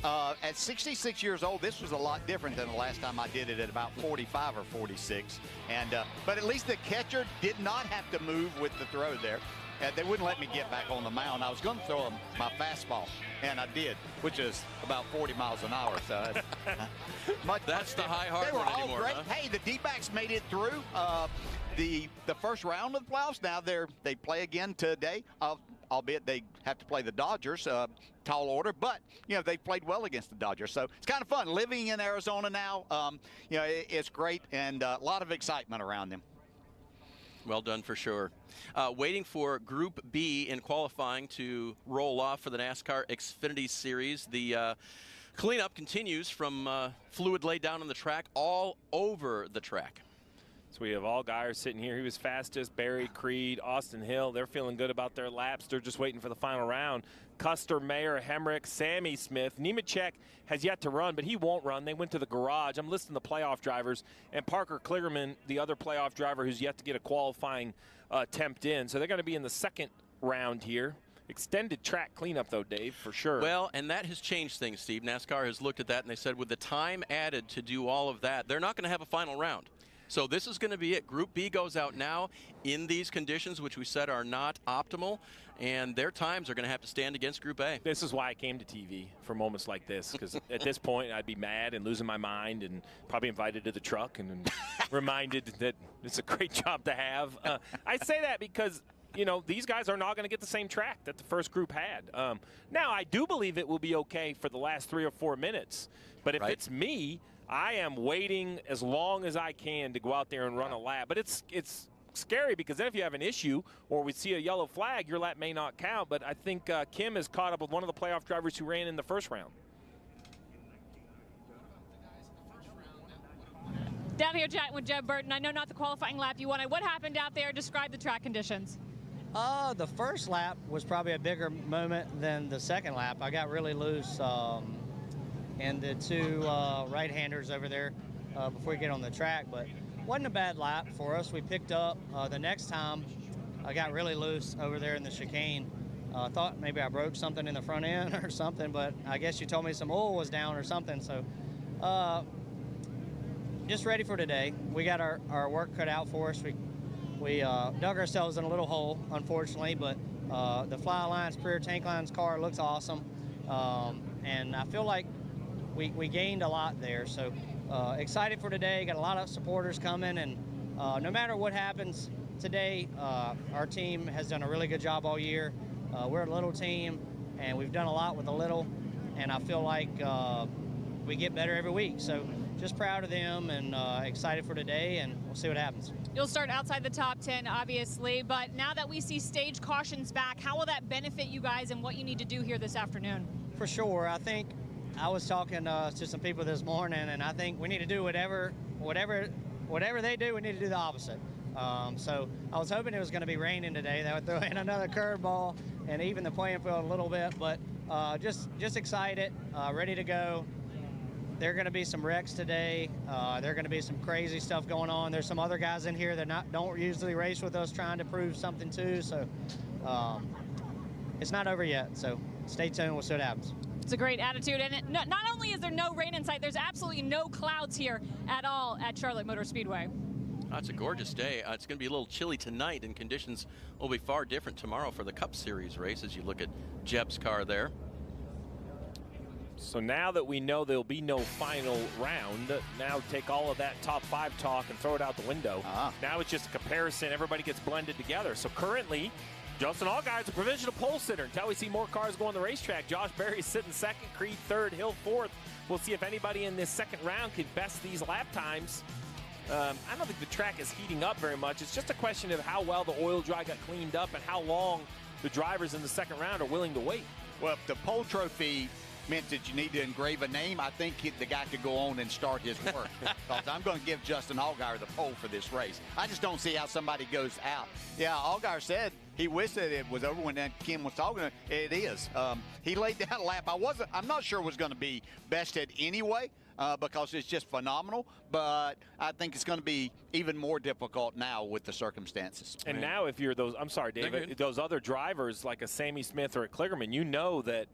At 66 years old, this was a lot different than the last time I did it at about 45 or 46. And but at least the catcher did not have to move with the throw there. They wouldn't let me get back on the mound. I was going to throw him my fastball, and I did, which is about 40 miles an hour. So that's the high hard They were one all anymore, great. huh? Hey, the D-backs made it through the first round of the playoffs. Now they play again today, albeit they have to play the Dodgers, tall order. But you know, they played well against the Dodgers, so it's kind of fun living in Arizona now. You know, it's great and a lot of excitement around them. Well done for sure. Waiting for Group B in qualifying to roll off for the NASCAR Xfinity Series. The cleanup continues from fluid laid down on the track all over the track. So we have Allgaier sitting here. He was fastest. Barry, Creed, Austin Hill. They're feeling good about their laps. They're just waiting for the final round. Custer, Mayer, Hemrick, Sammy Smith. Nemechek has yet to run, but he won't run. They went to the garage. I'm listing the playoff drivers. And Parker Kligerman, the other playoff driver who's yet to get a qualifying attempt in. So they're going to be in the second round here. Extended track cleanup, though, Dave, for sure. Well, and that has changed things, Steve. NASCAR has looked at that, and they said with the time added to do all of that, they're not going to have a final round. So this is going to be it. Group B goes out now in these conditions, which we said are not optimal, and their times are going to have to stand against Group A. This is why I came to TV for moments like this, because at this point I'd be mad and losing my mind and probably invited to the truck and reminded that it's a great job to have. I say that because, you know, these guys are not going to get the same track that the first group had. Now, I do believe it will be okay for the last 3 or 4 minutes, but if it's me, I am waiting as long as I can to go out there and run a lap. But it's scary because then if you have an issue or we see a yellow flag, your lap may not count. But I think Kim has caught up with one of the playoff drivers who ran in the first round. Down here chatting with Jeb Burton. I know not the qualifying lap you wanted. What happened out there? Describe the track conditions. The first lap was probably a bigger moment than the second lap. I got really loose. And the two right-handers over there before you get on the track, but wasn't a bad lap for us. We picked up the next time. I got really loose over there in the chicane. Thought maybe I broke something in the front end or something, but I guess you told me some oil was down or something. So just ready for today. We got our work cut out for us. We dug ourselves in a little hole, unfortunately, but the Fly Alliance Career Tank Lines car looks awesome, and I feel like we gained a lot there, so excited for today. Got a lot of supporters coming, and no matter what happens today, our team has done a really good job all year. We're a little team, and we've done a lot with a little, and I feel like we get better every week. So just proud of them and excited for today, and we'll see what happens. You'll start outside the top 10, obviously, but now that we see stage cautions back, how will that benefit you guys and what you need to do here this afternoon? For sure. I think I was talking to some people this morning, and I think we need to do whatever they do, we need to do the opposite. So I was hoping it was going to be raining today. That would throw in another curveball and even the playing field a little bit, but just excited, ready to go. There are going to be some wrecks today. There are going to be some crazy stuff going on. There's some other guys in here that don't usually race with us trying to prove something too. So it's not over yet. So stay tuned. We'll see what happens. It's a great attitude, and not only is there no rain in sight, there's absolutely no clouds here at all at Charlotte Motor Speedway. It's a gorgeous day. It's going to be a little chilly tonight, and conditions will be far different tomorrow for the Cup Series race as you look at Jeb's car there. So now that we know there'll be no final round, now take all of that top 5 talk and throw it out the window. Now it's just a comparison. Everybody gets blended together. So currently, Justin Allgaier is a provisional pole sitter until we see more cars go on the racetrack. Josh Berry's sitting second, Creed third, Hill fourth. We'll see if anybody in this second round can best these lap times. I don't think the track is heating up very much. It's just a question of how well the oil dry got cleaned up and how long the drivers in the second round are willing to wait. Well, if the pole trophy meant that you need to engrave a name, I think the guy could go on and start his work. Because I'm going to give Justin Allgaier the pole for this race. I just don't see how somebody goes out. Yeah, Allgaier said he wished that it was over when Kim was talking. It is. He laid down a lap. I'm not sure it was going to be bested anyway. Because it's just phenomenal, but I think it's going to be even more difficult now with the circumstances. And now if you're those, I'm sorry, David, those other drivers like a Sammy Smith or a Kligerman, you know that,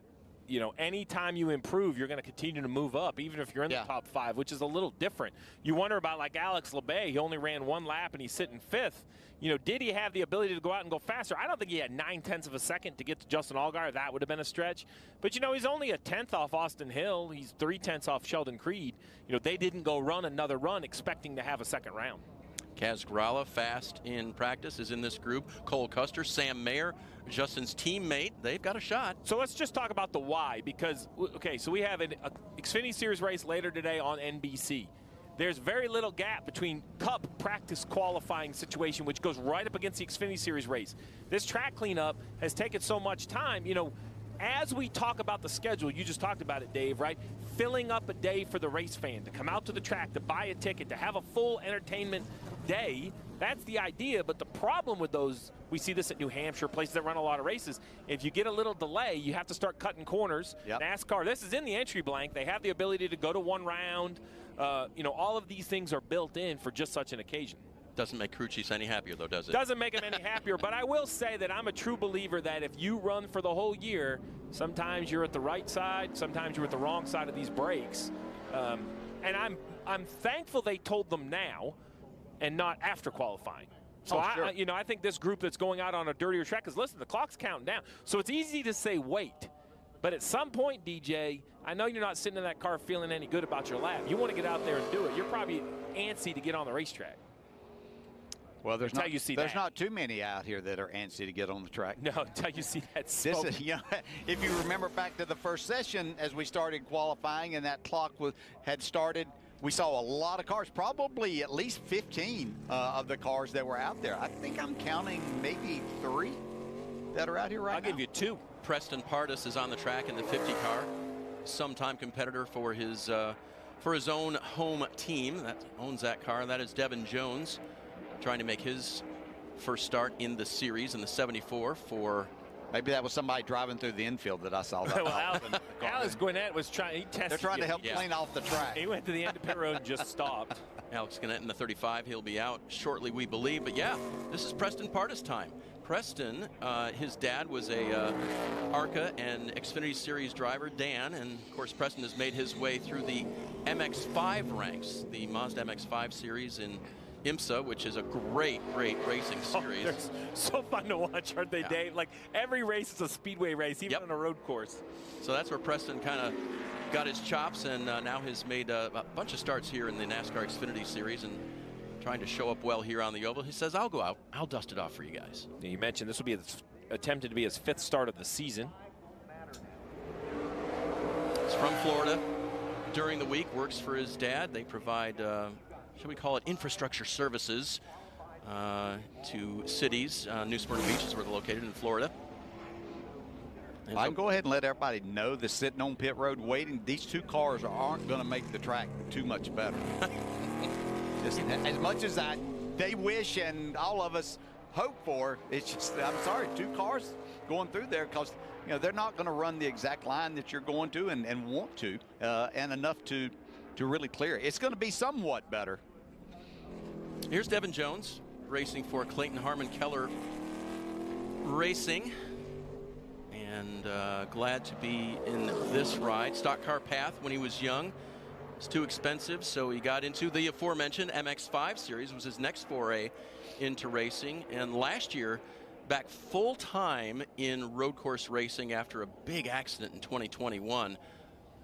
you know, anytime you improve, you're going to continue to move up, even if you're in the top 5, which is a little different. You wonder about like Alex Labay. He only ran 1 lap and he's sitting 5th. You know, did he have the ability to go out and go faster? I don't think he had 9/10 of a second to get to Justin Allgaier. That would have been a stretch. But, you know, he's only a 10th off Austin Hill. He's 3/10 off Sheldon Creed. You know, they didn't go run another run expecting to have a second round. Kaz Grala, fast in practice, is in this group. Cole Custer, Sam Mayer, Justin's teammate. They've got a shot. So let's just talk about the why, because, okay, so we have an Xfinity Series race later today on NBC. There's very little gap between Cup practice qualifying situation, which goes right up against the Xfinity Series race. This track cleanup has taken so much time. You know, as we talk about the schedule, you just talked about it, Dave, right? Filling up a day for the race fan to come out to the track, to buy a ticket, to have a full entertainment day. That's the idea, but the problem with those, we see this at New Hampshire, places that run a lot of races. If you get a little delay, you have to start cutting corners. NASCAR, this is in the entry blank. They have the ability to go to 1 round. You know, all of these things are built in for just such an occasion. Doesn't make crew chiefs any happier, though, does it? Doesn't make them any happier, but I will say that I'm a true believer that if you run for the whole year, sometimes you're at the right side, sometimes you're at the wrong side of these breaks. And I'm thankful they told them now and not after qualifying. So, I think this group that's going out on a dirtier track, because listen, the clock's counting down. So it's easy to say wait. But at some point, DJ, I know you're not sitting in that car feeling any good about your lap. You want to get out there and do it. You're probably antsy to get on the racetrack. Well, there's not too many out here that are antsy to get on the track. No, until you see that smoke. This is, you know, if you remember back to the first session as we started qualifying and that clock had started, we saw a lot of cars, probably at least 15 of the cars that were out there. I think I'm counting maybe 3 that are out here right now. I'll give you 2. Preston Pardus is on the track in the 50 car, sometime competitor for his own home team that owns that car. That is Devin Jones, trying to make his first start in the series in the 74 for. Maybe that was somebody driving through the infield that I saw. That well, Alex Gwinnett was trying. They're trying to help clean off the track. He went to the end of pit road and just stopped. Alex Gwinnett in the 35. He'll be out shortly, we believe. But yeah, this is Preston Pardus time. Preston, his dad was a ARCA and Xfinity Series driver, Dan, and of course Preston has made his way through the MX-5 ranks, the Mazda MX-5 series in IMSA, which is a great racing series. They're so fun to watch, aren't they, Dave? Like every race is a speedway race, even on a road course. So that's where Preston kind of got his chops, and now has made a bunch of starts here in the NASCAR Xfinity Series and trying to show up well here on the oval. He says, I'll go out. I'll dust it off for you guys. You mentioned this will be attempted to be his 5th start of the season. He's from Florida. During the week, works for his dad. They provide, shall we call it, infrastructure services to cities. New Smyrna Beach is where they're located in Florida. I can go ahead and let everybody know that sitting on pit road waiting, these 2 cars aren't going to make the track too much better. As much as they wish and all of us hope for, it's just, I'm sorry, 2 cars going through there because, you know, they're not going to run the exact line that you're going to and want to, and enough to really clear it. It's going to be somewhat better. Here's Devin Jones racing for Clayton Harmon Keller Racing. And glad to be in this ride. Stock car path when he was young. It's too expensive, so he got into the aforementioned MX-5 series, was his next foray into racing. And last year, back full-time in road course racing after a big accident in 2021.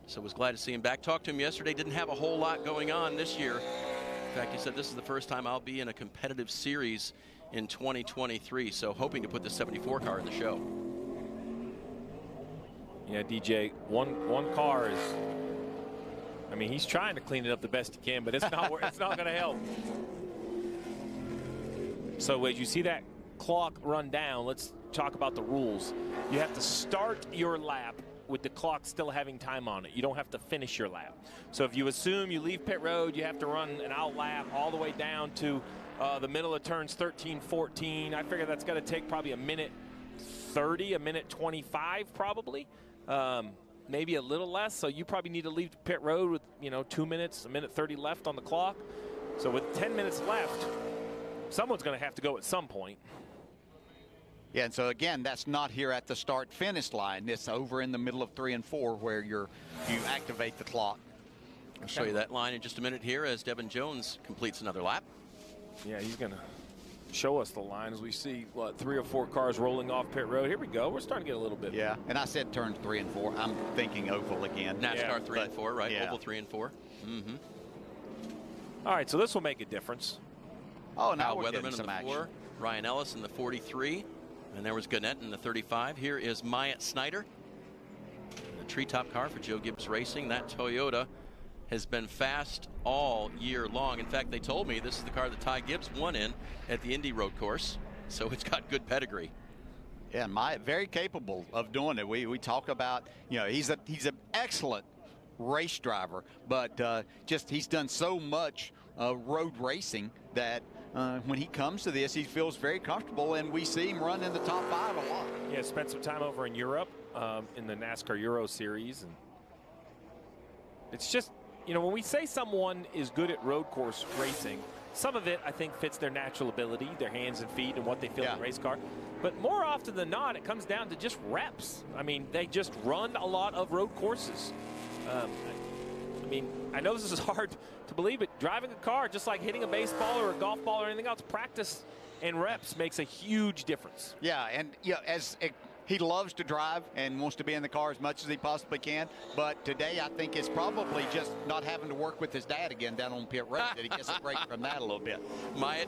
So was glad to see him back. Talked to him yesterday, didn't have a whole lot going on this year. In fact, he said, this is the first time I'll be in a competitive series in 2023, so hoping to put the 74 car in the show. Yeah, DJ, one car is, I mean, he's trying to clean it up the best he can, but it's not going to help. So as you see that clock run down, let's talk about the rules. You have to start your lap with the clock still having time on it. You don't have to finish your lap. So if you assume you leave pit road, you have to run an out lap all the way down to the middle of turns 13, 14. I figure that's going to take probably a minute 30, a minute 25 probably. Maybe a little less. So you probably need to leave pit road with, 2 minutes, a minute 30 left on the clock. So with 10 minutes left, someone's going to have to go at some point. Yeah, and so again, that's not here at the start-finish line. It's over in the middle of 3 and 4 where you activate the clock. I'll show you that line in just a minute here as Devin Jones completes another lap. Yeah, he's going to show us the line as we see, 3 or 4 cars rolling off pit road. Here we go. We're starting to get a little bit. Yeah, and I said turns 3 and 4. I'm thinking oval again. NASCAR 3 and 4, right? Yeah. Oval 3 and 4. Mm-hmm. All right, so this will make a difference. Oh, now Kyle we're Weatherman getting some in the 4, Ryan Ellis in the 43, and there was Gannett in the 35. Here is Myatt Snyder, the treetop car for Joe Gibbs Racing. That Toyota has been fast all year long. In fact, they told me this is the car that Ty Gibbs won in at the Indy Road Course, so it's got good pedigree. Yeah, Myatt very capable of doing it. We talk about, he's an excellent race driver, but he's done so much road racing that when he comes to this, he feels very comfortable, and we see him run in the top 5 a lot. Yeah, spent some time over in Europe in the NASCAR Euro Series, and it's just, when we say someone is good at road course racing, some of it I think fits their natural ability, their hands and feet, and what they feel in the race car. But more often than not, it comes down to just reps. I mean, they just run a lot of road courses. I know this is hard to believe, but driving a car, just like hitting a baseball or a golf ball or anything else, practice and reps makes a huge difference. Yeah, and he loves to drive and wants to be in the car as much as he possibly can. But today, I think it's probably just not having to work with his dad again down on pit road that he gets a break from that a little bit.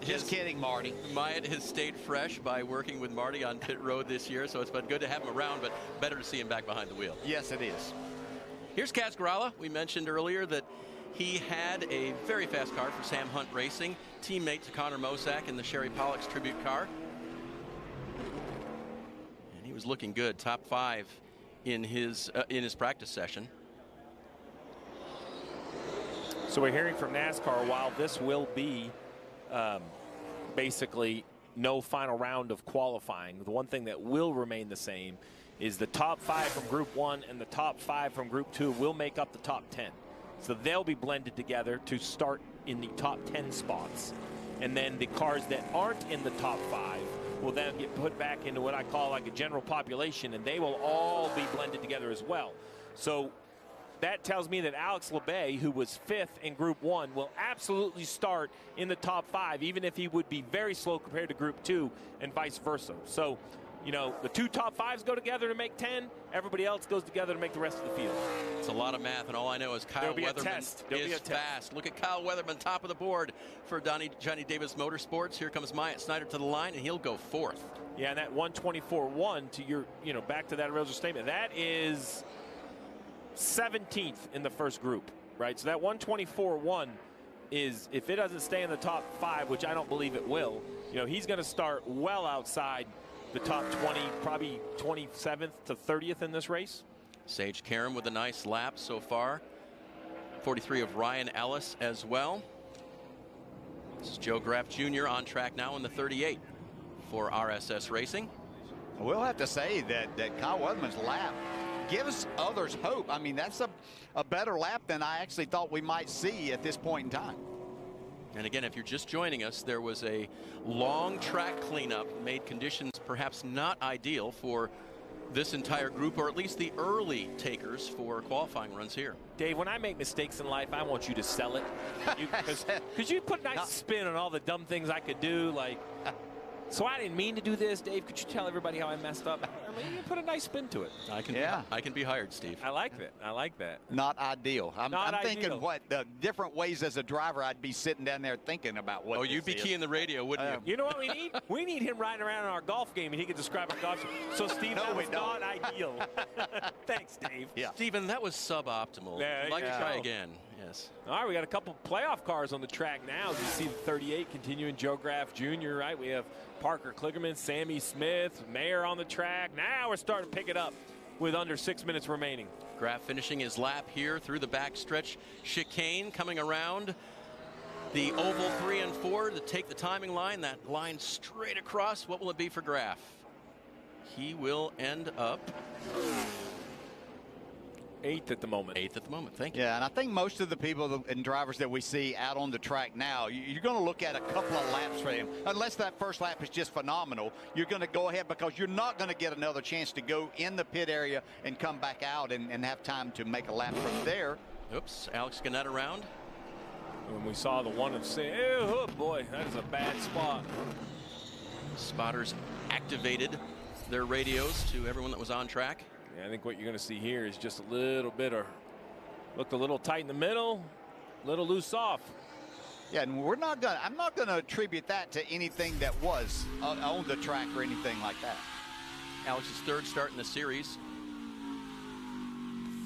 Just kidding, Marty. Myatt has stayed fresh by working with Marty on pit road this year, so it's been good to have him around, but better to see him back behind the wheel. Yes, it is. Here's Cascarala. We mentioned earlier that he had a very fast car for Sam Hunt Racing, teammate to Connor Mosack in the Sherry Pollock's tribute car. And he was looking good, top 5 in his practice session. So we're hearing from NASCAR, while this will be basically no final round of qualifying, the one thing that will remain the same is the top 5 from Group 1 and the top 5 from Group 2 will make up the top 10. So they'll be blended together to start in the top 10 spots. And then the cars that aren't in the top 5 will then get put back into what I call like a general population, and they will all be blended together as well. So that tells me that Alex Labay, who was 5th in Group 1, will absolutely start in the top 5, even if he would be very slow compared to Group 2 and vice versa. So, the 2 top 5s go together to make 10. Everybody else goes together to make the rest of the field. It's a lot of math, and all I know is Kyle Weatherman is fast. Look at Kyle Weatherman, top of the board for Johnny Davis Motorsports. Here comes Myatt Snyder to the line, and he'll go 4th. Yeah, and that 124.1 to your, back to that original statement, that is 17th in the first group, right? So that 124.1 is, if it doesn't stay in the top 5, which I don't believe it will, he's going to start well outside the top 20, probably 27th to 30th in this race. Sage Karam with a nice lap so far. 43 of Ryan Ellis as well. This is Joe Graff Jr. on track now in the 38 for RSS Racing. We'll have to say that Kyle Weatherman's lap gives others hope. I mean, that's a better lap than I actually thought we might see at this point in time. And again, if you're just joining us, there was a long track cleanup, made conditions perhaps not ideal for this entire group, or at least the early takers for qualifying runs here. Dave, when I make mistakes in life, I want you to sell it. Because you put a nice spin on all the dumb things I could do, like, so I didn't mean to do this. Dave, could you tell everybody how I messed up? I mean, you put a nice spin to it. I can be hired, Steve. I like that. I like that. Not ideal. I'm thinking ideal. what the different ways as a driver I'd be sitting down there thinking about what. Oh, you'd be keying the radio, wouldn't you? You know what we need? We need him riding around in our golf game, and he can describe our golf game. So, Steve, that was not ideal. Thanks, Dave. Yeah. Stephen, that was suboptimal. Yeah, I'd like to yeah. try again. Yes. All right, we got a couple playoff cars on the track now. As you see the 38 continuing, Joe Graff Jr., right? We have Parker Kligerman, Sammy Smith, Mayer on the track. Now we're starting to pick it up with under 6 minutes remaining. Graff finishing his lap here through the backstretch chicane, coming around the oval 3 and 4 to take the timing line. That line straight across. What will it be for Graff? He will end up 8th at the moment. 8th at the moment. Thank you. Yeah, and I think most of the people and drivers that we see out on the track now, you're going to look at a couple of laps for him. Unless that first lap is just phenomenal, you're going to go ahead because you're not going to get another chance to go in the pit area and come back out and have time to make a lap from there. Oops, Alex Gannett around. When we saw the one of Sam, oh boy, that is a bad spot. Spotters activated their radios to everyone that was on track. Yeah, I think what you're going to see here is just a little bit of, looked a little tight in the middle, a little loose off. Yeah, and I'm not going to attribute that to anything that was on the track or anything like that. Alex's third start in the series.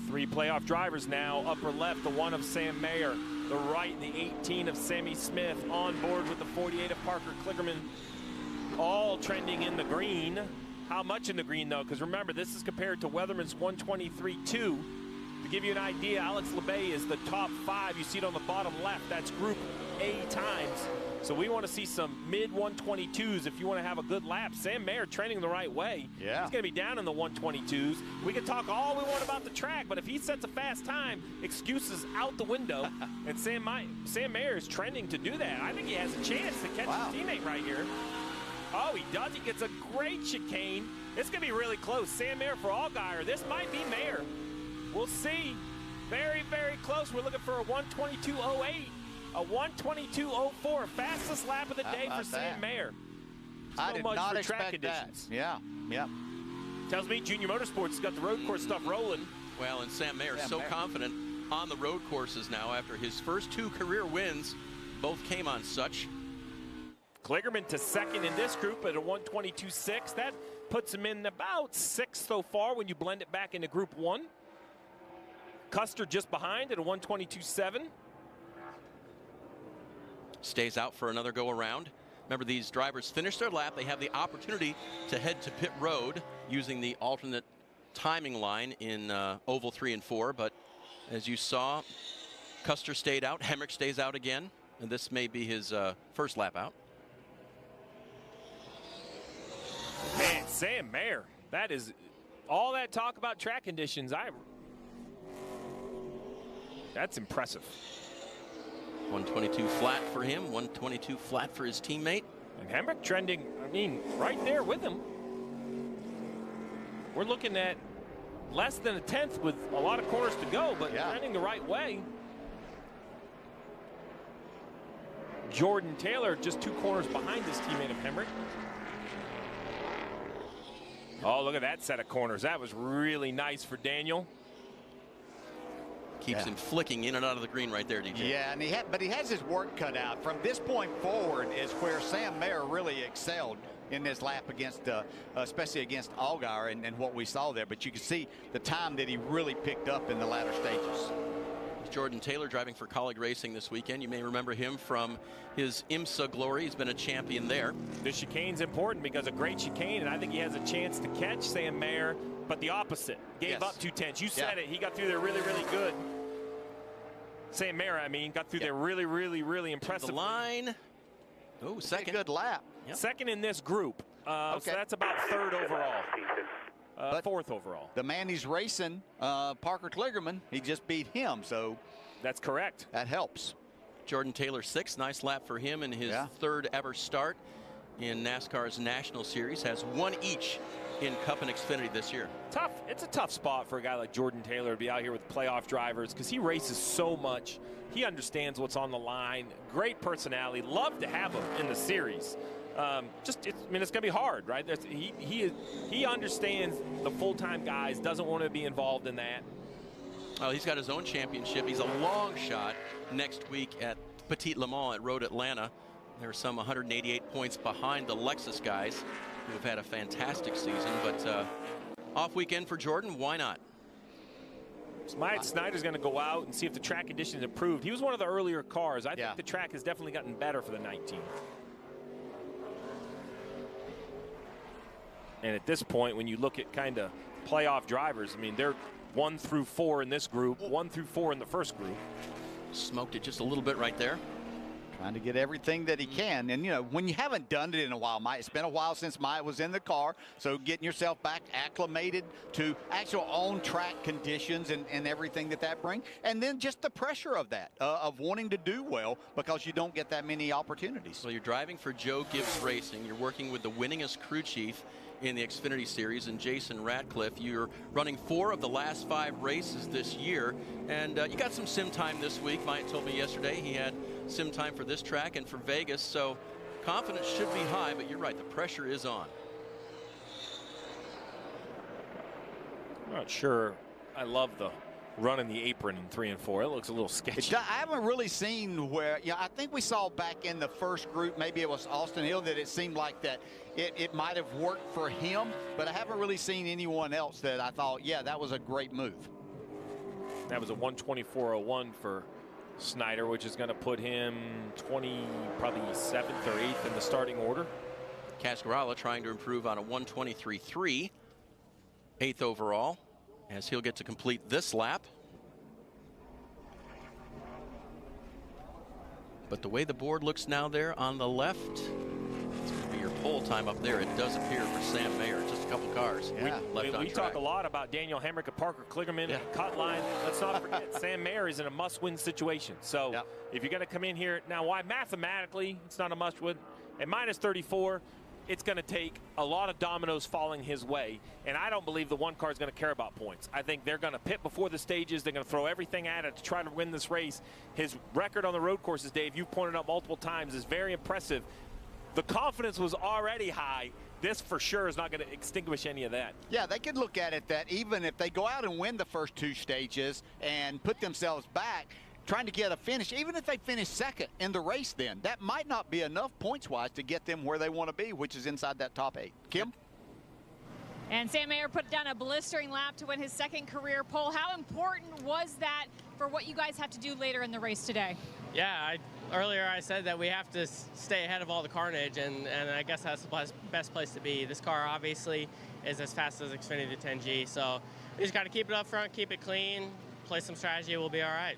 3 playoff drivers now. Upper left, the 1 of Sam Mayer. The right, the 18 of Sammy Smith. On board with the 48 of Parker Kligerman. All trending in the green. How much in the green, though? Because remember, this is compared to Weatherman's 123.2. To give you an idea, Alex Labey is the top 5. You see it on the bottom left. That's Group A times. So we want to see some mid-122s if you want to have a good lap. Sam Mayer trending the right way. Yeah. He's going to be down in the 122s. We can talk all we want about the track, but if he sets a fast time, excuses out the window. And Sam Mayer is trending to do that. I think he has a chance to catch his teammate right here. Oh, he does. He gets a great chicane. It's going to be really close. Sam Mayer for Allgaier. This might be Mayer. We'll see. Very, very close. We're looking for a 122.08, a 122.04. Fastest lap of the day for Sam Mayer. I did not expect that. Yeah, yeah. Tells me Junior Motorsports has got the road course stuff rolling. Well, and Sam Mayer is so confident on the road courses now after his first 2 career wins. Both came on such. Kligerman to second in this group at a 122.6. That puts him in about 6th so far when you blend it back into Group 1. Custer just behind at a 122.7. Stays out for another go around. Remember, these drivers finish their lap. They have the opportunity to head to pit road using the alternate timing line in oval 3 and 4. But as you saw, Custer stayed out. Hemrick stays out again. And this may be his first lap out. Man, Sam Mayer, that is all that talk about track conditions. That's impressive. 122 flat for him, 122 flat for his teammate. And Hemrick trending, I mean, right there with him. We're looking at less than a 10th with a lot of corners to go, but trending the right way. Jordan Taylor just 2 corners behind his teammate of Hemrick. Oh, look at that set of corners. That was really nice for Daniel. Keeps him flicking in and out of the green right there, DJ. Yeah, and but he has his work cut out. From this point forward is where Sam Mayer really excelled in this lap against, especially against Allgaier and what we saw there. But you can see the time that he really picked up in the latter stages. Jordan Taylor driving for Colleague Racing this weekend. You may remember him from his IMSA glory. He's been a champion there. The chicane's important because a great chicane, and I think he has a chance to catch Sam Mayer, but the opposite. Gave up 2 tenths. You said it. He got through there really, really good. Sam Mayer, I mean, got through there really, really, really impressive. The line. Oh, second. Good lap. Yep. Second in this group. So that's about 3rd overall. 4th overall. The man he's racing, Parker Kligerman, he just beat him, so that's correct. That helps. Jordan Taylor 6th, nice lap for him in his 3rd ever start in NASCAR's National Series. Has 1 each in Cup and Xfinity this year. Tough. It's a tough spot for a guy like Jordan Taylor to be out here with playoff drivers because he races so much. He understands what's on the line. Great personality. Love to have him in the series. It's going to be hard, right? He understands the full-time guys, doesn't want to be involved in that. Well, he's got his own championship. He's a long shot next week at Petit Le Mans at Road Atlanta. There are some 188 points behind the Lexus guys who have had a fantastic season, but off weekend for Jordan, why not? Myatt Snyder's going to go out and see if the track conditions improved. He was one of the earlier cars. I think the track has definitely gotten better for the 19. And at this point, when you look at kind of playoff drivers, I mean, they're 1 through 4 in this group, 1 through 4 in the first group. Smoked it just a little bit right there. Trying to get everything that he can. And, you know, when you haven't done it in a while, Mike, it's been a while since Mike was in the car. So getting yourself back acclimated to actual on-track conditions and everything that brings. And then just the pressure of that, of wanting to do well because you don't get that many opportunities. Well, you're driving for Joe Gibbs Racing. You're working with the winningest crew chief in the Xfinity Series, and Jason Ratcliffe. You're running 4 of the last 5 races this year, and you got some sim time this week. Mike told me yesterday he had sim time for this track and for Vegas, so confidence should be high, but you're right, the pressure is on. I'm not sure I love the run in the apron in 3 and 4. It looks a little sketchy. I haven't really seen where, I think we saw back in the first group, maybe it was Austin Hill, that it seemed like that it might have worked for him, but I haven't really seen anyone else that I thought, yeah, that was a great move. That was a 124.01 for Snyder, which is going to put him probably 7th or 8th in the starting order. Cascarala trying to improve on a 123.3, 8th overall, as he'll get to complete this lap. But the way the board looks now there on the left, it's going to be your pole time up there. It does appear for Sam Mayer, just a couple cars left on we track. talk a lot about Daniel Hemrick and Parker Kligerman and cut line. Let's not forget Sam Mayer is in a must-win situation. So if you're going to come in here now, why mathematically it's not a must-win at minus 34. It's going to take a lot of dominoes falling his way, and I don't believe the one car is going to care about points. I think they're going to pit before the stages. They're going to throw everything at it to try to win this race. His record on the road courses, Dave, you've pointed out multiple times, is very impressive. The confidence was already high. This for sure is not going to extinguish any of that. Yeah, they could look at it that even if they go out and win the first 2 stages and put themselves back, trying to get a finish, even if they finish second in the race, then that might not be enough points-wise to get them where they want to be, which is inside that top 8. Kim? And Sam Mayer put down a blistering lap to win his 2nd career pole. How important was that for what you guys have to do later in the race today? Yeah, earlier I said that we have to stay ahead of all the carnage, and I guess that's the best place to be. This car obviously is as fast as Xfinity 10G, so we just got to keep it up front, keep it clean, play some strategy, we'll be all right.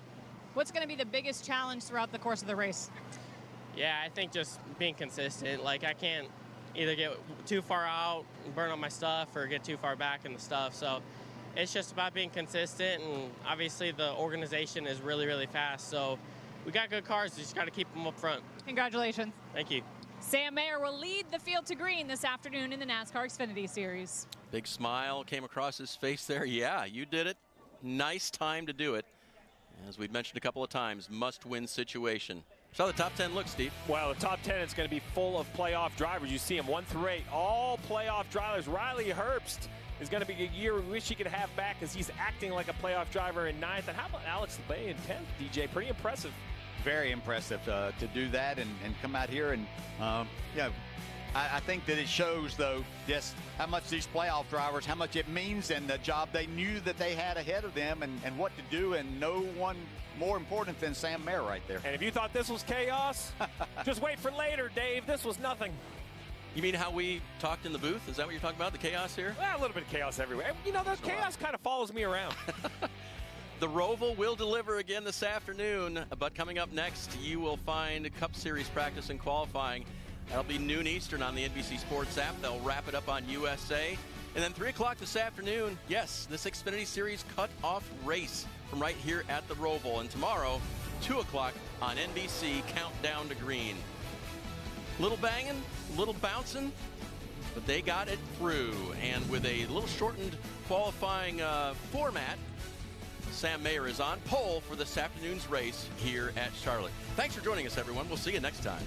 What's going to be the biggest challenge throughout the course of the race? Yeah, I think just being consistent. Like, I can't either get too far out and burn up my stuff or get too far back in the stuff. So it's just about being consistent, and obviously the organization is really, really fast. So we got good cars, we just got to keep them up front. Congratulations. Thank you. Sam Mayer will lead the field to green this afternoon in the NASCAR Xfinity Series. Big smile came across his face there. Yeah, you did it. Nice time to do it. As we've mentioned a couple of times, must-win situation. So the top 10 looks, Steve. Well, the top 10 is going to be full of playoff drivers. You see them 1 through 8, all playoff drivers. Riley Herbst is going to be a year we wish he could have back because he's acting like a playoff driver in 9th. And how about Alex LeBay in 10th, DJ? Pretty impressive. Very impressive to do that and come out here and, I think that it shows, though, just how much these playoff drivers, how much it means and the job they knew that they had ahead of them and what to do, and no one more important than Sam Mayer right there. And if you thought this was chaos, just wait for later, Dave. This was nothing. You mean how we talked in the booth? Is that what you're talking about, the chaos here? Well, a little bit of chaos everywhere. You know, the chaos kind of follows me around. The Roval will deliver again this afternoon, but coming up next, you will find Cup Series practice and qualifying. That'll be noon Eastern on the NBC Sports app. They'll wrap it up on USA. And then 3 o'clock this afternoon, yes, this Xfinity Series cut-off race from right here at the Roval. And tomorrow, 2 o'clock on NBC, Countdown to Green. Little banging, little bouncing. but they got it through. And with a little shortened qualifying format, Sam Mayer is on pole for this afternoon's race here at Charlotte. Thanks for joining us, everyone. We'll see you next time.